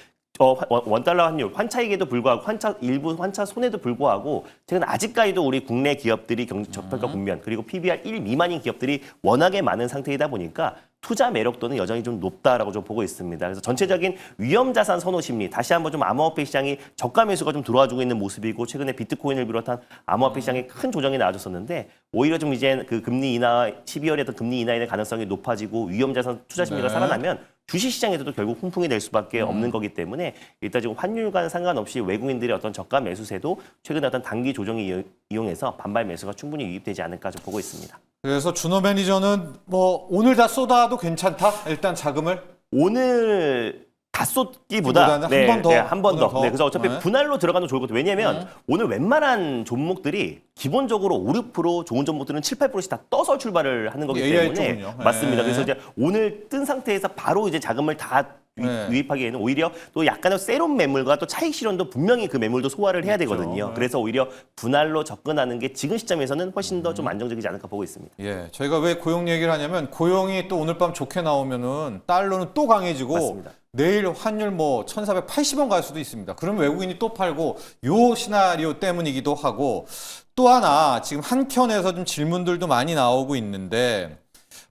원달러 환율, 환차익에도 불구하고 일부 환차 손해도 불구하고 최근 아직까지도 우리 국내 기업들이 경제 저평가 국면 그리고 PBR 1 미만인 기업들이 워낙에 많은 상태이다 보니까 투자 매력도는 여전히 좀 높다라고 좀 보고 있습니다. 그래서 전체적인 위험 자산 선호 심리 다시 한번 좀 암호화폐 시장이 저가 매수가 좀 들어와주고 있는 모습이고 최근에 비트코인을 비롯한 암호화폐 시장에 큰 조정이 나와줬었는데 오히려 좀 이제 그 금리 인하 12월에 어떤 금리 인하의 가능성이 높아지고 위험 자산 투자 심리가 살아나면 주식 시장에서도 결국 훈풍이 될 수밖에 없는 거기 때문에 일단 지금 환율과는 상관없이 외국인들의 어떤 저가 매수세도 최근에 어떤 단기 조정을 이용해서 반발 매수가 충분히 유입되지 않을까 좀 보고 있습니다. 그래서 준호 매니저는 뭐 오늘 다 쏟아도 괜찮다. 일단 자금을 오늘 다 쏟기보다 한 번 더. 한 번 오늘 더. 더. 네, 그래서 어차피 네. 분할로 들어가는 게 좋을 것 같아요. 왜냐하면 오늘 웬만한 종목들이 기본적으로 5, 6% 좋은 종목들은 7, 8%씩 다 떠서 출발을 하는 거기 AI 때문에 쪽은요. 맞습니다. 네. 그래서 이제 오늘 뜬 상태에서 바로 이제 자금을 다 네. 유입하기에는 오히려 또 약간의 세론 매물과 또 차익 실현도 분명히 그 매물도 소화를 해야 되거든요. 네. 그래서 오히려 분할로 접근하는 게 지금 시점에서는 훨씬 더 좀 안정적이지 않을까 보고 있습니다. 예, 저희가 왜 고용 얘기를 하냐면 고용이 또 오늘 밤 좋게 나오면은 달러는 또 강해지고 맞습니다. 내일 환율 뭐 1,480원 갈 수도 있습니다. 그럼 외국인이 또 팔고 요 시나리오 때문이기도 하고 또 하나 지금 한켠에서 좀 질문들도 많이 나오고 있는데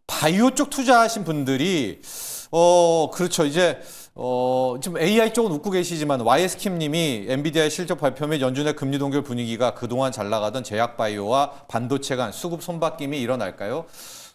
바이오 쪽 투자하신 분들이 그렇죠. 이제 지금 AI 쪽은 웃고 계시지만 YS킴 님이 엔비디아의 실적 발표 및 연준의 금리 동결 분위기가 그동안 잘 나가던 제약 바이오와 반도체 간 수급 손바뀜이 일어날까요?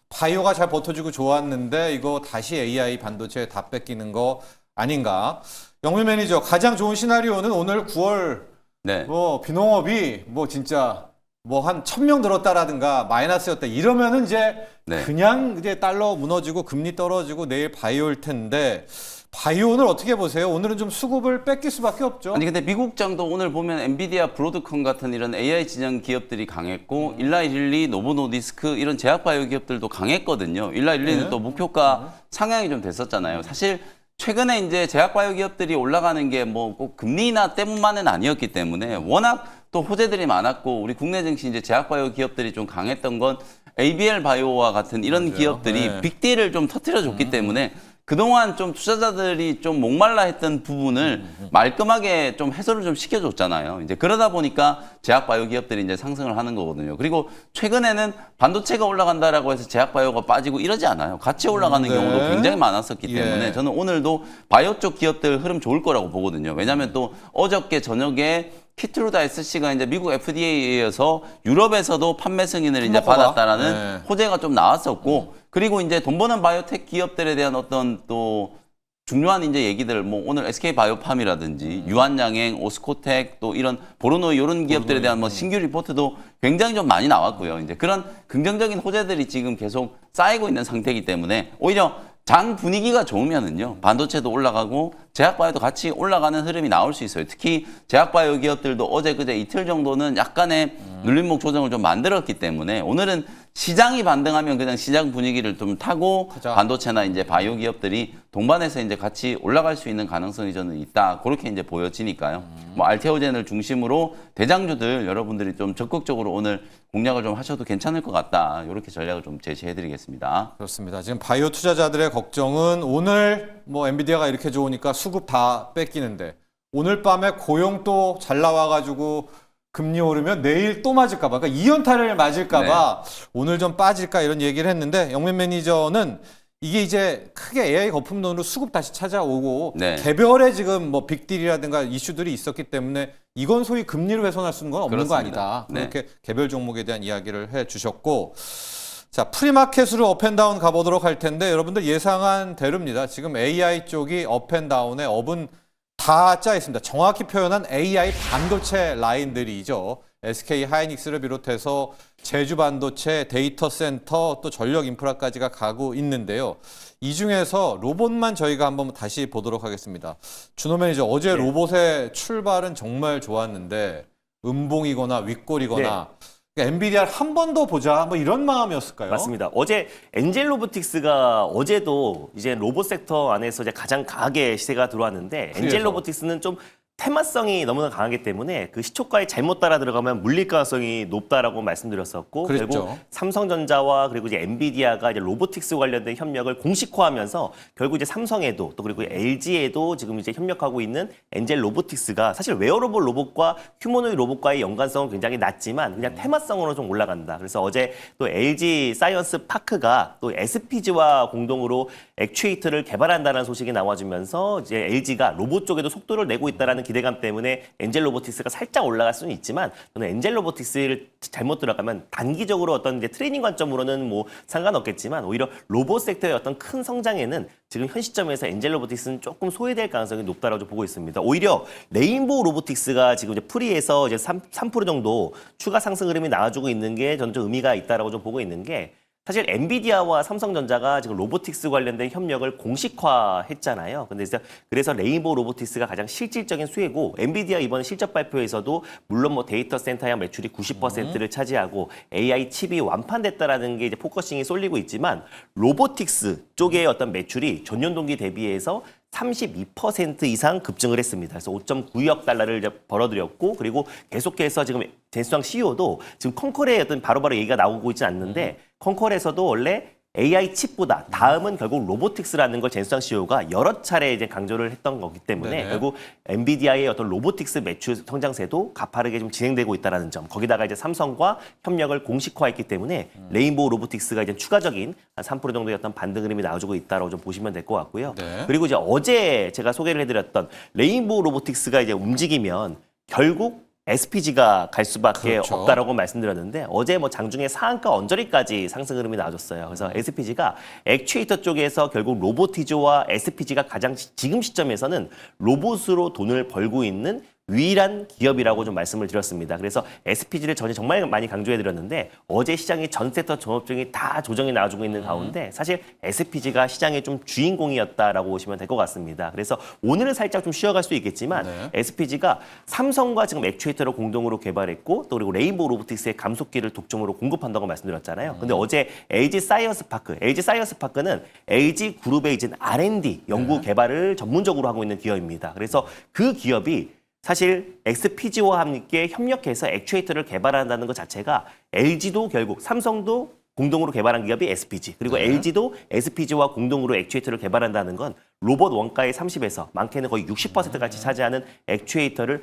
바이오가 잘 버텨주고 좋았는데 이거 다시 AI 반도체에 다 뺏기는 거 아닌가? 영민 매니저 가장 좋은 시나리오는 오늘 9월 네. 뭐 비농업이 뭐 진짜 뭐 한 1,000명 늘었다라든가 마이너스였다 이러면은 이제 네. 그냥 이제 달러 무너지고 금리 떨어지고 내일 바이오일 텐데 바이오는 어떻게 보세요? 오늘은 좀 수급을 뺏길 수밖에 없죠. 아니 근데 미국장도 오늘 보면 엔비디아, 브로드컴 같은 이런 AI 진영 기업들이 강했고 일라일리, 노보노디스크 이런 제약바이오 기업들도 강했거든요. 일라일리는 네. 또 목표가 상향이 좀 됐었잖아요. 사실 최근에 이제 제약바이오 기업들이 올라가는 게 뭐 꼭 금리 인하 때문만은 아니었기 때문에 워낙 또 호재들이 많았고 우리 국내 증시 이제 제약바이오 기업들이 좀 강했던 건 ABL 바이오와 같은 이런 맞아요. 기업들이 네. 빅딜을 좀 터뜨려줬기 때문에 그동안 좀 투자자들이 좀 목말라 했던 부분을 말끔하게 좀 해소를 좀 시켜줬잖아요. 이제 그러다 보니까 제약바이오 기업들이 이제 상승을 하는 거거든요. 그리고 최근에는 반도체가 올라간다라고 해서 제약바이오가 빠지고 이러지 않아요. 같이 올라가는 네. 경우도 굉장히 많았었기 때문에 예. 저는 오늘도 바이오 쪽 기업들 흐름 좋을 거라고 보거든요. 왜냐하면 또 어저께 저녁에 키트루다 SC가 이제 미국 FDA에 의해서 유럽에서도 판매 승인을 이제 통과가? 받았다라는 네. 호재가 좀 나왔었고 그리고 이제 돈 버는 바이오텍 기업들에 대한 어떤 또 중요한 이제 얘기들 뭐 오늘 SK 바이오팜이라든지 유한양행, 오스코텍 또 이런 보로노 이런 기업들에 대한 뭐 신규 리포트도 굉장히 좀 많이 나왔고요. 이제 그런 긍정적인 호재들이 지금 계속 쌓이고 있는 상태이기 때문에 오히려 장 분위기가 좋으면은요 반도체도 올라가고 제약바이오도 같이 올라가는 흐름이 나올 수 있어요. 특히 제약바이오 기업들도 어제 그제 이틀 정도는 약간의 눌림목 조정을 좀 만들었기 때문에 오늘은 시장이 반등하면 그냥 시장 분위기를 좀 타고 가자. 반도체나 이제 바이오 기업들이 동반해서 이제 같이 올라갈 수 있는 가능성이 저는 있다. 그렇게 이제 보여지니까요. 뭐 알테오젠을 중심으로 대장주들 여러분들이 좀 적극적으로 오늘 공략을 좀 하셔도 괜찮을 것 같다. 이렇게 전략을 좀 제시해드리겠습니다. 그렇습니다. 지금 바이오 투자자들의 걱정은 오늘 뭐 엔비디아가 이렇게 좋으니까 수급 다 뺏기는데 오늘 밤에 고용 또 잘 나와가지고 금리 오르면 내일 또 맞을까봐, 그러니까 2연타를 맞을까봐 오늘 좀 빠질까 이런 얘기를 했는데 영민 매니저는 이게 이제 크게 AI 거품론으로 수급 다시 찾아오고 개별의 지금 뭐 빅딜이라든가 이슈들이 있었기 때문에 이건 소위 금리를 훼손할 수 있는 건 없는 거 아니다. 그렇게 개별 종목에 대한 이야기를 해주셨고 자 프리마켓으로 업앤다운 가보도록 할 텐데 여러분들 예상한 대로입니다. 지금 AI 쪽이 업앤다운의 업은 다 짜 있습니다. 정확히 표현한 AI 반도체 라인들이죠. SK 하이닉스를 비롯해서 제주 반도체, 데이터 센터, 또 전력 인프라까지가 가고 있는데요. 이 중에서 로봇만 저희가 한번 다시 보도록 하겠습니다. 준호 매니저, 어제 로봇의 출발은 정말 좋았는데 음봉이거나 윗골이거나 엔비디아를 한 번 더 보자 뭐 이런 마음이었을까요? 맞습니다. 어제 엔젤 로보틱스가 어제도 이제 로봇 섹터 안에서 이제 가장 강하게 시세가 들어왔는데 엔젤 로보틱스는 좀 테마성이 너무나 강하기 때문에 그 시초가에 잘못 따라 들어가면 물릴 가능성이 높다라고 말씀드렸었고 결국 삼성전자와 그리고 이제 엔비디아가 이제 로보틱스 관련된 협력을 공식화하면서 결국 이제 삼성에도 또 그리고 LG에도 지금 이제 협력하고 있는 엔젤 로보틱스가 사실 웨어러블 로봇과 휴머노이드 로봇과의 연관성은 굉장히 낮지만 그냥 테마성으로 좀 올라간다. 그래서 어제 또 LG 사이언스 파크가 또 SPG와 공동으로 액추에이터를 개발한다는 소식이 나와주면서 이제 LG가 로봇 쪽에도 속도를 내고 있다라는 기대감 때문에 엔젤 로보틱스가 살짝 올라갈 수는 있지만 저는 엔젤 로보틱스를 잘못 들어가면 단기적으로 어떤 이제 트레이닝 관점으로는 뭐 상관없겠지만 오히려 로봇 섹터의 어떤 큰 성장에는 지금 현 시점에서 엔젤 로보틱스는 조금 소외될 가능성이 높다라고 보고 있습니다. 오히려 레인보우 로보틱스가 지금 이제 프리에서 이제 3% 정도 추가 상승 흐름이 나와주고 있는 게 저는 좀 의미가 있다라고 좀 보고 있는 게 사실 엔비디아와 삼성전자가 지금 로보틱스 관련된 협력을 공식화했잖아요. 근데 그래서 레인보우 로보틱스가 가장 실질적인 수혜고 엔비디아 이번 실적 발표에서도 물론 뭐 데이터 센터의 매출이 90%를 차지하고 AI 칩이 완판됐다라는 게 이제 포커싱이 쏠리고 있지만 로보틱스 쪽의 어떤 매출이 전년 동기 대비해서 32% 이상 급증을 했습니다. 그래서 5.9억 달러를 이제 벌어들였고 그리고 계속해서 지금 젠수왕 CEO도 지금 컨컬의 어떤 바로바로 얘기가 나오고 있지 않는데 컨컬에서도 원래 AI 칩보다 다음은 결국 로보틱스라는 걸 젠수왕 CEO가 여러 차례 이제 강조를 했던 거기 때문에 결국 엔비디아의 어떤 로보틱스 매출 성장세도 가파르게 좀 진행되고 있다는 점. 거기다가 이제 삼성과 협력을 공식화했기 때문에 레인보우 로보틱스가 이제 추가적인 한 3% 정도의 어떤 반등 흐름이 나와주고 있다라고 좀 보시면 될 것 같고요. 그리고 이제 어제 제가 소개를 해드렸던 레인보우 로보틱스가 이제 움직이면 결국 SPG가 갈 수밖에 없다라고 말씀드렸는데 어제 뭐 장중에 상한가 언저리까지 상승 흐름이 나와줬어요. 그래서 SPG가 액추에이터 쪽에서 결국 로보티즈와 SPG가 가장 지금 시점에서는 로봇으로 돈을 벌고 있는 유일한 기업이라고 좀 말씀을 드렸습니다. 그래서 SPG를 전에 정말 많이 강조해드렸는데 어제 시장의 전 섹터 종합증이 다 조정이 나와주고 있는 가운데 사실 SPG가 시장의 좀 주인공이었다라고 보시면 될 것 같습니다. 그래서 오늘은 살짝 좀 쉬어갈 수 있겠지만 SPG가 삼성과 지금 액추에이터를 공동으로 개발했고 또 그리고 레인보우 로보틱스의 감속기를 독점으로 공급한다고 말씀드렸잖아요. 근데 어제 LG 사이언스 파크는 LG 그룹의 이제 R&D 연구 개발을 전문적으로 하고 있는 기업입니다. 그래서 그 기업이 사실 SPG와 함께 협력해서 액추에이터를 개발한다는 것 자체가 LG도 결국 삼성도 공동으로 개발한 기업이 SPG 그리고 LG도 SPG와 공동으로 액추에이터를 개발한다는 건 로봇 원가의 30에서 많게는 거의 60%까지 차지하는 액추에이터를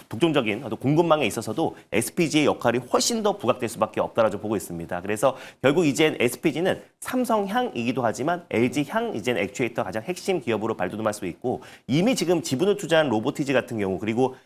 독점적인 공급망에 있어서도 SPG의 역할이 훨씬 더 부각될 수밖에 없다라고 보고 있습니다. 그래서 결국 이젠 SPG는 삼성향이기도 하지만 LG향 이젠 액추에이터 가장 핵심 기업으로 발돋움할 수 있고 이미 지금 지분을 투자한 로보티즈 같은 경우 그리고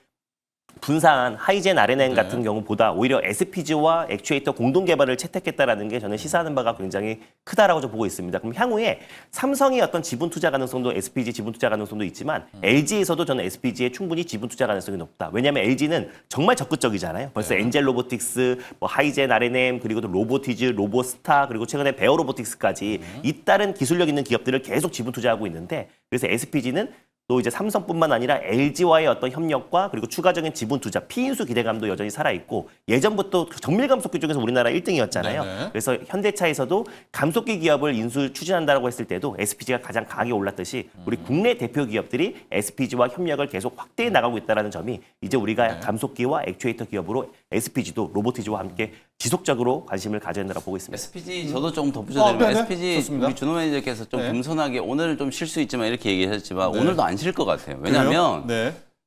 분사한 하이젠 RNN 같은 경우보다 오히려 SPG와 액추에이터 공동 개발을 채택했다라는 게 저는 시사하는 바가 굉장히 크다라고 좀 보고 있습니다. 그럼 향후에 삼성이 어떤 지분 투자 가능성도 SPG 지분 투자 가능성도 있지만 LG에서도 저는 SPG에 충분히 지분 투자 가능성이 높다. 왜냐하면 LG는 정말 적극적이잖아요. 벌써 엔젤 로보틱스, 뭐 하이젠 RNN 그리고 또 로보티즈, 로보스타 그리고 최근에 베어 로보틱스까지 잇따른 기술력 있는 기업들을 계속 지분 투자하고 있는데 그래서 SPG는 또 이제 삼성뿐만 아니라 LG와의 어떤 협력과 그리고 추가적인 지분 투자, 피인수 기대감도 여전히 살아있고 예전부터 정밀 감속기 쪽에서 우리나라 1등이었잖아요. 그래서 현대차에서도 감속기 기업을 인수 추진한다고 했을 때도 SPG가 가장 강하게 올랐듯이 우리 국내 대표 기업들이 SPG와 협력을 계속 확대해 나가고 있다는 점이 이제 우리가 감속기와 액추에이터 기업으로 SPG도 로보티즈와 함께 지속적으로 관심을 가져야 된다고 보고 있습니다. SPG 저도 조금 덧붙여드리면 SPG 우리 준호 매니저께서 좀 겸손하게 오늘은 좀 쉴 수 있지만 이렇게 얘기하셨지만 오늘도 안 쉴 것 같아요. 왜냐하면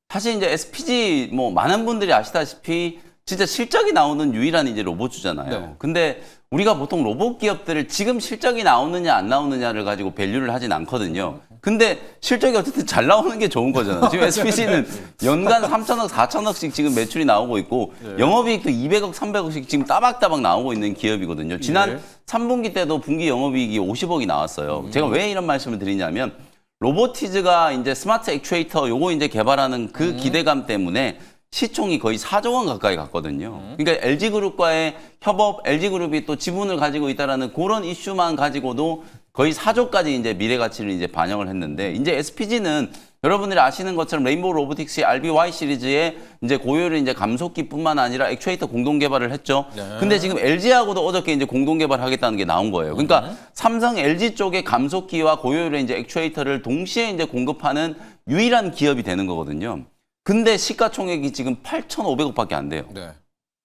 사실 이제 SPG 뭐 많은 분들이 아시다시피 진짜 실적이 나오는 유일한 이제 로봇주잖아요. 네. 근데 우리가 보통 로봇 기업들을 지금 실적이 나오느냐 안 나오느냐를 가지고 밸류를 하진 않거든요. 근데 실적이 어쨌든 잘 나오는 게 좋은 거잖아요. 지금 SPG는 연간 3천억, 4천억씩 지금 매출이 나오고 있고 영업이익도 200억, 300억씩 지금 따박따박 나오고 있는 기업이거든요. 지난 3분기 때도 분기 영업이익이 50억이 나왔어요. 제가 왜 이런 말씀을 드리냐면 로보티즈가 이제 스마트 액추에이터 요거 이제 개발하는 그 기대감 때문에 시총이 거의 4조 원 가까이 갔거든요. 그러니까 LG그룹과의 협업, LG그룹이 또 지분을 가지고 있다라는 그런 이슈만 가지고도 거의 4조까지 이제 미래 가치를 이제 반영을 했는데 이제 SPG는 여러분들이 아시는 것처럼 레인보우 로보틱스의 RBY 시리즈의 이제 고효율 이제 감속기뿐만 아니라 액추에이터 공동 개발을 했죠. 근데 지금 LG하고도 어저께 이제 공동 개발하겠다는 게 나온 거예요. 그러니까 삼성 LG 쪽의 감속기와 고효율의 이제 액추에이터를 동시에 이제 공급하는 유일한 기업이 되는 거거든요. 근데 시가총액이 지금 8,500억밖에 안 돼요. 네.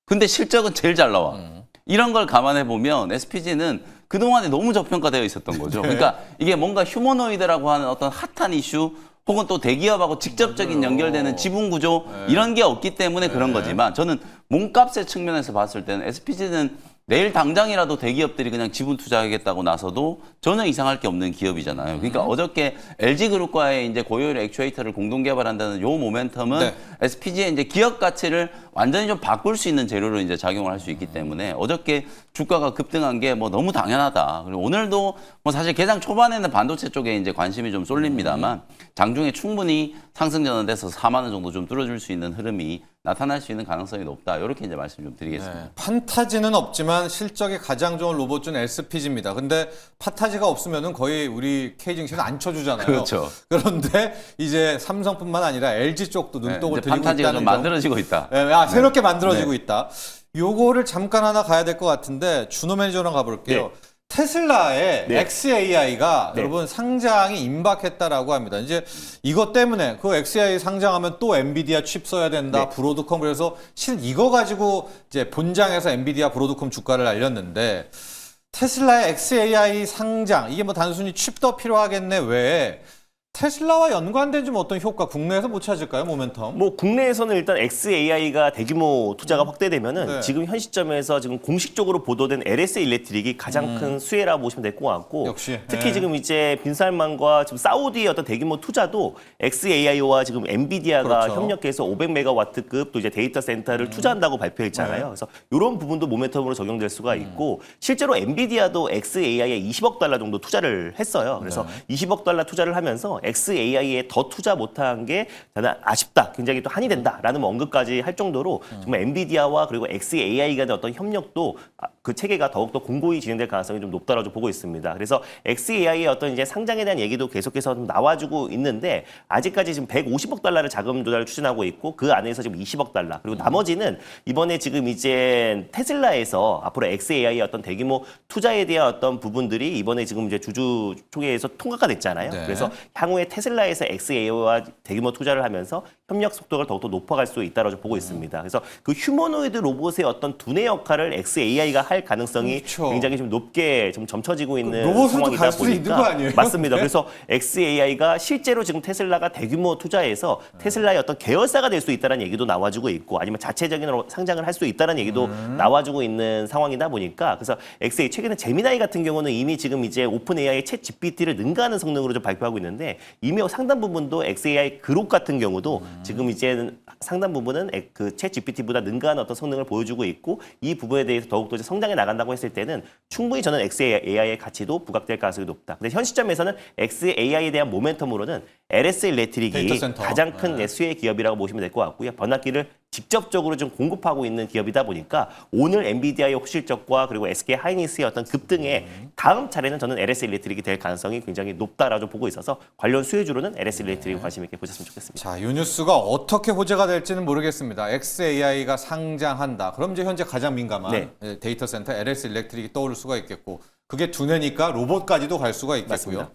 근데 실적은 제일 잘 나와. 이런 걸 감안해 보면 SPG는 그동안에 너무 저평가되어 있었던 거죠. 그러니까 이게 뭔가 휴머노이드라고 하는 어떤 핫한 이슈 혹은 또 대기업하고 직접적인 연결되는 지분 구조 이런 게 없기 때문에 그런 거지만 저는 몸값의 측면에서 봤을 때는 SPG는 내일 당장이라도 대기업들이 그냥 지분 투자하겠다고 나서도 전혀 이상할 게 없는 기업이잖아요. 그러니까 어저께 LG그룹과의 이제 고효율 액추에이터를 공동 개발한다는 요 모멘텀은 네. SPG의 이제 기업 가치를 완전히 좀 바꿀 수 있는 재료로 이제 작용을 할 수 있기 때문에 어저께 주가가 급등한 게 뭐 너무 당연하다. 그리고 오늘도 뭐 사실 개장 초반에는 반도체 쪽에 이제 관심이 좀 쏠립니다만 장중에 충분히 상승 전환돼서 4만 원 정도 좀 뚫어줄 수 있는 흐름이 나타날 수 있는 가능성이 높다. 이렇게 이제 말씀 좀 드리겠습니다. 네. 판타지는 없지만 실적이 가장 좋은 로봇주는 SPG입니다. 근데 판타지가 없으면은 거의 우리 K증시는 안 쳐주잖아요. 그렇죠. 그런데 이제 삼성뿐만 아니라 LG 쪽도 눈독을 이제 들이고 판타지가 있다는 좀 점. 만들어지고 있다. 네, 새롭게 만들어지고 있다. 요거를 잠깐 하나 가야 될 것 같은데 준호 매니저랑 가볼게요. 네. 테슬라의 네. XAI가 네. 여러분 상장이 임박했다라고 합니다. 이제 이것 때문에 그 XAI 상장하면 또 엔비디아 칩 써야 된다. 네. 브로드컴 그래서 실 이거 가지고 이제 본장에서 엔비디아 브로드컴 주가를 알렸는데 테슬라의 XAI 상장 이게 뭐 단순히 칩 더 필요하겠네 외에 테슬라와 연관된 좀 어떤 효과 국내에서 못 찾을까요? 모멘텀. 뭐 국내에서는 일단 XAI가 대규모 투자가 확대되면은 네. 지금 현 시점에서 지금 공식적으로 보도된 LS 일렉트릭이 가장 큰 수혜라고 보시면 될 것 같고 역시. 특히 네. 지금 이제 빈살만과 지금 사우디의 어떤 대규모 투자도 XAI와 지금 엔비디아가 그렇죠. 협력해서 500메가와트급 또 이제 데이터 센터를 투자한다고 발표했잖아요. 네. 그래서 이런 부분도 모멘텀으로 적용될 수가 있고 실제로 엔비디아도 XAI에 20억 달러 정도 투자를 했어요. 그래서 20억 달러 투자를 하면서 XAI에 더 투자 못한 게 저는 아쉽다. 굉장히 또 한이 된다라는 언급까지 할 정도로 정말 엔비디아와 그리고 XAI 간의 어떤 협력도 그 체계가 더욱더 공고히 진행될 가능성이 좀 높다라고 보고 있습니다. 그래서 XAI의 어떤 이제 상장에 대한 얘기도 계속해서 좀 나와주고 있는데 아직까지 지금 150억 달러를 자금 조달을 추진하고 있고 그 안에서 지금 20억 달러 그리고 나머지는 이번에 지금 이제 테슬라에서 앞으로 XAI의 어떤 대규모 투자에 대한 어떤 부분들이 이번에 지금 이제 주주 총회에서 통과가 됐잖아요. 네. 그래서 향후에 테슬라에서 XAI와 대규모 투자를 하면서 협력 속도가 더욱더 높아갈 수 있다고 보고 있습니다. 그래서 그 휴머노이드 로봇의 어떤 두뇌 역할을 XAI가 할 가능성이 그렇죠. 굉장히 좀 높게 좀 점쳐지고 있는 로봇으로도 상황이다 갈 수 있는 거 보니까 아니에요? 맞습니다. 네. 그래서 XAI가 실제로 지금 테슬라가 대규모 투자해서 테슬라의 어떤 계열사가 될 수 있다는 얘기도 나와주고 있고 아니면 자체적인 상장을 할 수 있다는 얘기도 나와주고 있는 상황이다 보니까 그래서 XAI 최근에 제미나이 같은 경우는 이미 지금 이제 오픈 AI의 챗 GPT를 능가하는 성능으로 좀 발표하고 있는데 이미 상당 부분도 XAI 그룹 같은 경우도 지금 이제 상당 부분은 그 챗 GPT보다 능가하는 어떤 성능을 보여주고 있고 이 부분에 대해서 더욱더 이제 성장해 나간다고 했을 때는 충분히 저는 XAI의 가치도 부각될 가능성이 높다. 근데 현 시점에서는 XAI에 대한 모멘텀으로는 LS 데이터 일렉트릭이 센터. 가장 큰 수혜 기업이라고 보시면 될 것 같고요. 변압기를 직접적으로 좀 공급하고 있는 기업이다 보니까 오늘 엔비디아의 실적과 그리고 SK 하이닉스의 어떤 급등에 다음 차례는 저는 LS 일렉트릭이 될 가능성이 굉장히 높다라고 보고 있어서 관련 수혜주로는 LS 일렉트릭을 관심 있게 보셨으면 좋겠습니다. 자, 이 뉴스가 어떻게 호재가 될지는 모르겠습니다. XAI가 상장한다. 그럼 이제 현재 가장 민감한 네. 데이터 센터 LS 일렉트릭이 떠오를 수가 있겠고 그게 두뇌니까 로봇까지도 갈 수가 있겠고요. 맞습니다.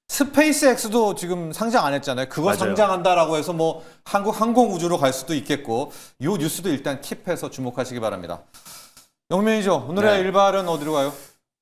스페이스X도 지금 상장 안 했잖아요. 그거 맞아요. 상장한다라고 해서 뭐 한국 항공우주로 갈 수도 있겠고 이 뉴스도 일단 킵해서 주목하시기 바랍니다. 영 매니저, 오늘의 네. 일발은 어디로 가요?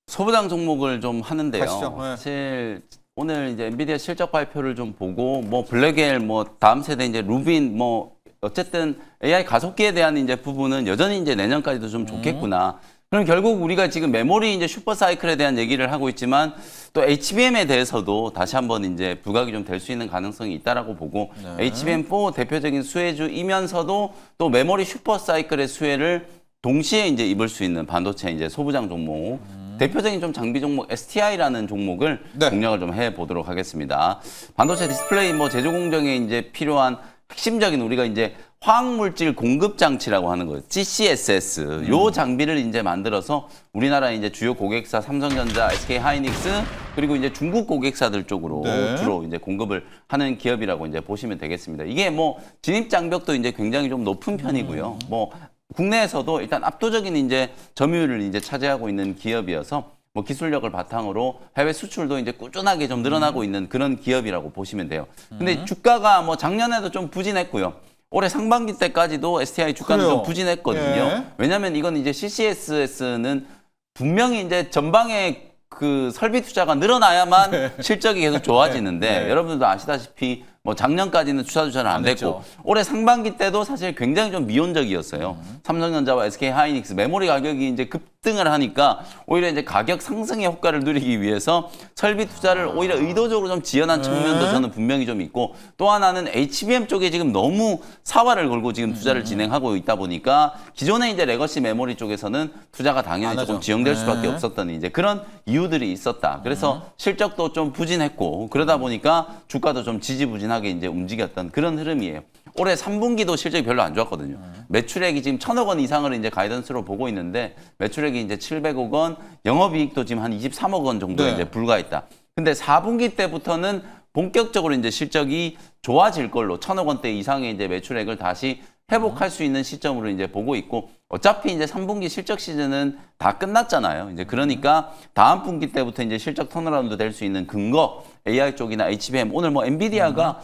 소부장 종목을 좀 하는데요. 가시죠. 네. 사실 오늘 이제 엔비디아 실적 발표를 좀 보고 뭐 블랙엘 뭐 다음 세대 이제 루빈 뭐 어쨌든 AI 가속기에 대한 이제 부분은 여전히 이제 내년까지도 좀 좋겠구나. 그럼 결국 우리가 지금 메모리 이제 슈퍼 사이클에 대한 얘기를 하고 있지만 또 HBM에 대해서도 다시 한번 이제 부각이 좀 될 수 있는 가능성이 있다라고 보고 HBM4 대표적인 수혜주이면서도 또 메모리 슈퍼 사이클의 수혜를 동시에 이제 입을 수 있는 반도체 이제 소부장 종목 대표적인 좀 장비 종목 STI라는 종목을 네. 공략을 좀 해보도록 하겠습니다. 반도체 디스플레이 뭐 제조 공정에 이제 필요한 핵심적인 우리가 이제 화학물질 공급 장치라고 하는 거예요. GCSS. 요 장비를 이제 만들어서 우리나라 이제 주요 고객사 삼성전자, SK 하이닉스 그리고 이제 중국 고객사들 쪽으로 네. 주로 이제 공급을 하는 기업이라고 이제 보시면 되겠습니다. 이게 뭐 진입 장벽도 이제 굉장히 좀 높은 편이고요. 뭐 국내에서도 일단 압도적인 이제 점유율을 이제 차지하고 있는 기업이어서 뭐 기술력을 바탕으로 해외 수출도 이제 꾸준하게 좀 늘어나고 있는 그런 기업이라고 보시면 돼요. 근데 주가가 뭐 작년에도 좀 부진했고요. 올해 상반기 때까지도 STI 주가는 그래요. 좀 부진했거든요. 예. 왜냐하면 이건 이제 CCSS는 분명히 이제 전방에 그 설비 투자가 늘어나야만 실적이 계속 좋아지는데 네. 여러분들도 아시다시피 뭐 작년까지는 투자 조절은 안 됐고 됐죠. 올해 상반기 때도 사실 굉장히 좀 미온적이었어요. 삼성전자와 SK 하이닉스 메모리 가격이 이제 급등을 하니까 오히려 이제 가격 상승의 효과를 누리기 위해서 설비 투자를 오히려 의도적으로 좀 지연한 측면도 저는 분명히 좀 있고 또 하나는 HBM 쪽에 지금 너무 사활을 걸고 지금 투자를 진행하고 있다 보니까 기존의 이제 레거시 메모리 쪽에서는 투자가 당연히 안 하죠. 조금 지연될 네. 수밖에 없었던 이제 그런 이유들이 있었다. 그래서 실적도 좀 부진했고 그러다 보니까 주가도 좀 지지부진하게 이제 움직였던 그런 흐름이에요. 올해 3분기도 실적이 별로 안 좋았거든요. 매출액이 지금 1,000억 원 이상을 이제 가이던스로 보고 있는데 매출액이 이제 700억 원, 영업이익도 지금 한 23억 원 정도에 네. 이제 불과했다. 근데 4분기 때부터는 본격적으로 이제 실적이 좋아질 걸로 1,000억 원대 이상의 이제 매출액을 다시 회복할 수 있는 시점으로 이제 보고 있고 어차피 이제 3분기 실적 시즌은 다 끝났잖아요. 이제 그러니까 다음 분기 때부터 이제 실적 턴어라운드 될 수 있는 근거 AI 쪽이나 HBM 오늘 뭐 엔비디아가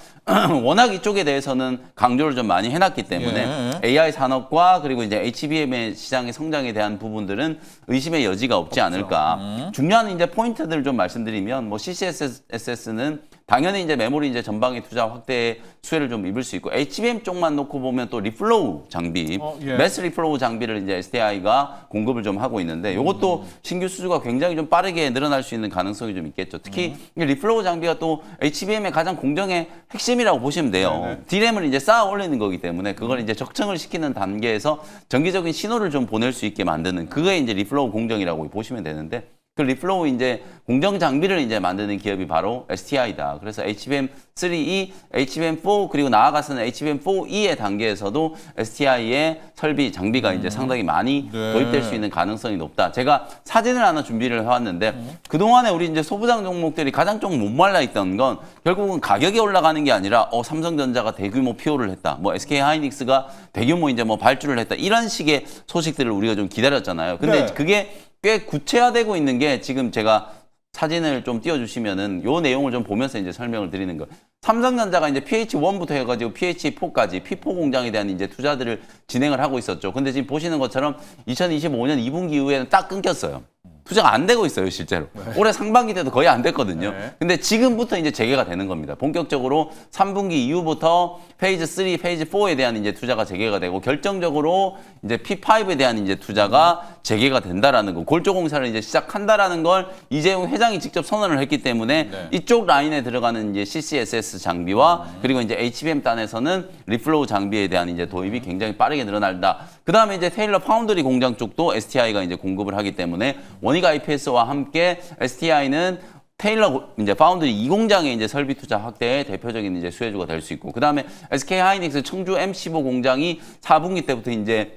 워낙 이쪽에 대해서는 강조를 좀 많이 해놨기 때문에 AI 산업과 그리고 이제 HBM의 시장의 성장에 대한 부분들은 의심의 여지가 없지 않을까. 중요한 이제 포인트들을 좀 말씀드리면 뭐 CCSS는 당연히 이제 메모리 이제 전방의 투자 확대에 수혜를 좀 입을 수 있고 HBM 쪽만 놓고 보면 또 리플로우 장비, 예. 매스 리플로우 장비를 이제 STI가 공급을 좀 하고 있는데 이것도 신규 수주가 굉장히 좀 빠르게 늘어날 수 있는 가능성이 좀 있겠죠. 특히 이 리플로우 장비가 또 HBM의 가장 공정의 핵심이라고 보시면 돼요. D램을 이제 쌓아 올리는 거기 때문에 그걸 이제 적층을 시키는 단계에서 정기적인 신호를 좀 보낼 수 있게 만드는 그게 이제 리플로우 공정이라고 보시면 되는데 그 리플로우 이제 공정 장비를 이제 만드는 기업이 바로 STI다. 그래서 HBM3E, HBM4 그리고 나아가서는 HBM4E의 단계에서도 STI의 설비 장비가 이제 상당히 많이 네. 도입될 수 있는 가능성이 높다. 제가 사진을 하나 준비를 해왔는데 그동안에 우리 이제 소부장 종목들이 가장 좀 못 말라 있던 건 결국은 가격이 올라가는 게 아니라 삼성전자가 대규모 PO를 했다. 뭐 SK 하이닉스가 대규모 이제 뭐 발주를 했다. 이런 식의 소식들을 우리가 좀 기다렸잖아요. 근데 네. 그게 꽤 구체화되고 있는 게 지금 제가 사진을 좀 띄워주시면은 요 내용을 좀 보면서 이제 설명을 드리는 거예요. 삼성전자가 이제 PH1부터 해가지고 PH4까지 P4 공장에 대한 이제 투자들을 진행을 하고 있었죠. 근데 지금 보시는 것처럼 2025년 2분기 이후에는 딱 끊겼어요. 투자가 안 되고 있어요, 실제로. 올해 상반기 때도 거의 안 됐거든요. 근데 지금부터 이제 재개가 되는 겁니다. 본격적으로 3분기 이후부터 페이즈 3, 페이즈 4에 대한 이제 투자가 재개가 되고 결정적으로 이제 P5에 대한 이제 투자가 재개가 된다라는 거. 골조 공사를 이제 시작한다라는 걸 이재용 회장이 직접 선언을 했기 때문에 이쪽 라인에 들어가는 이제 CCSS 장비와 그리고 이제 HBM 단에서는 리플로우 장비에 대한 이제 도입이 굉장히 빠르게 늘어난다. 그다음에 이제 테일러 파운드리 공장 쪽도 STI가 이제 공급을 하기 때문에 원익 IPS와 함께 STI는 테일러 이제 파운드리 2공장의 이제 설비 투자 확대의 대표적인 이제 수혜주가 될 수 있고 그다음에 SK 하이닉스 청주 M15 공장이 4분기 때부터 이제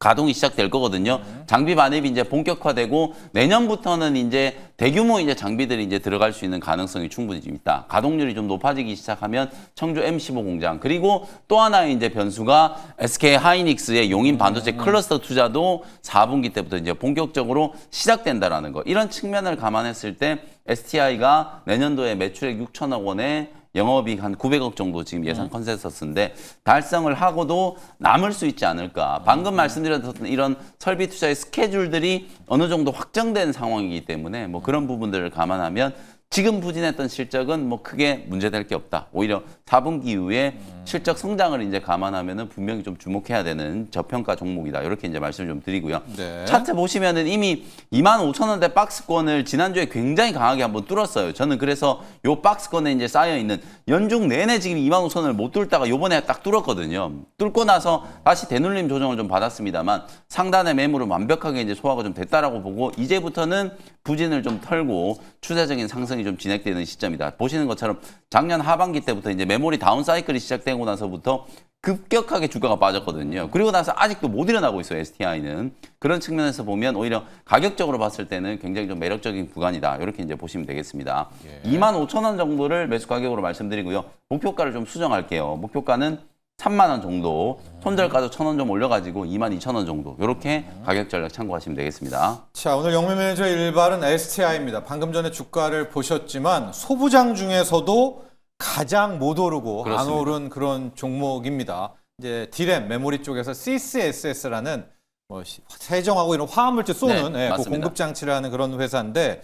가동이 시작될 거거든요. 장비 반입이 이제 본격화되고 내년부터는 이제 대규모 이제 장비들이 이제 들어갈 수 있는 가능성이 충분히 좀 있다. 가동률이 좀 높아지기 시작하면 청주 M15 공장 그리고 또 하나의 이제 변수가 SK 하이닉스의 용인 반도체 클러스터 투자도 4분기 때부터 이제 본격적으로 시작된다라는 거. 이런 측면을 감안했을 때 STI가 내년도에 매출액 6천억 원에 영업이익 한 900억 정도 지금 예상 컨센서스인데 달성을 하고도 남을 수 있지 않을까. 방금 말씀드렸던 이런 설비 투자의 스케줄들이 어느 정도 확정된 상황이기 때문에 뭐 그런 부분들을 감안하면 지금 부진했던 실적은 뭐 크게 문제될 게 없다. 오히려 4분기 이후에 실적 성장을 이제 감안하면은 분명히 좀 주목해야 되는 저평가 종목이다. 이렇게 이제 말씀을 좀 드리고요. 네. 차트 보시면은 이미 25,000원대 박스권을 지난주에 굉장히 강하게 한번 뚫었어요. 저는 그래서 요 박스권에 이제 쌓여 있는 연중 내내 지금 25,000원을 못 뚫다가 요번에 딱 뚫었거든요. 뚫고 나서 다시 되눌림 조정을 좀 받았습니다만 상단의 매물은 완벽하게 이제 소화가 좀 됐다라고 보고 이제부터는 부진을 좀 털고 추세적인 상승이 좀 진행되는 시점이다. 보시는 것처럼 작년 하반기 때부터 이제 메모리 다운 사이클이 시작되고 나서부터 급격하게 주가가 빠졌거든요. 그리고 나서 아직도 못 일어나고 있어요, STI는. 그런 측면에서 보면 오히려 가격적으로 봤을 때는 굉장히 좀 매력적인 구간이다. 이렇게 이제 보시면 되겠습니다. 25,000원 정도를 매수 가격으로 말씀드리고요. 목표가를 좀 수정할게요. 목표가는 3만 원 정도, 손절가도 1,000원 좀 올려가지고 22,000원 정도. 이렇게 가격 전략 참고하시면 되겠습니다. 자, 오늘 영매 매니저 일발은 STI입니다. 방금 전에 주가를 보셨지만 소부장 중에서도 가장 못 오르고 그렇습니다. 안 오른 그런 종목입니다. 이제 D램 메모리 쪽에서 CCSS라는 뭐 세정하고 이런 화합물질 쏘는 네, 그 맞습니다. 공급 장치를 하는 그런 회사인데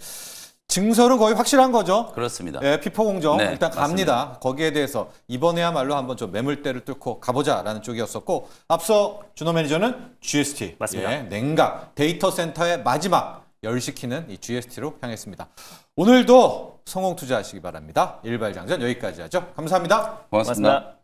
증설은 거의 확실한 거죠. 그렇습니다. 예, 피포 공정 네, 일단 갑니다. 맞습니다. 거기에 대해서 이번에야말로 한번 좀 매물대를 뚫고 가보자라는 쪽이었었고 앞서 준호 매니저는 GST, 맞습니다. 예, 냉각 데이터 센터의 마지막 열시키는 이 GST로 향했습니다. 오늘도 성공 투자하시기 바랍니다. 일발장전 여기까지 하죠. 감사합니다. 고맙습니다. 고맙습니다.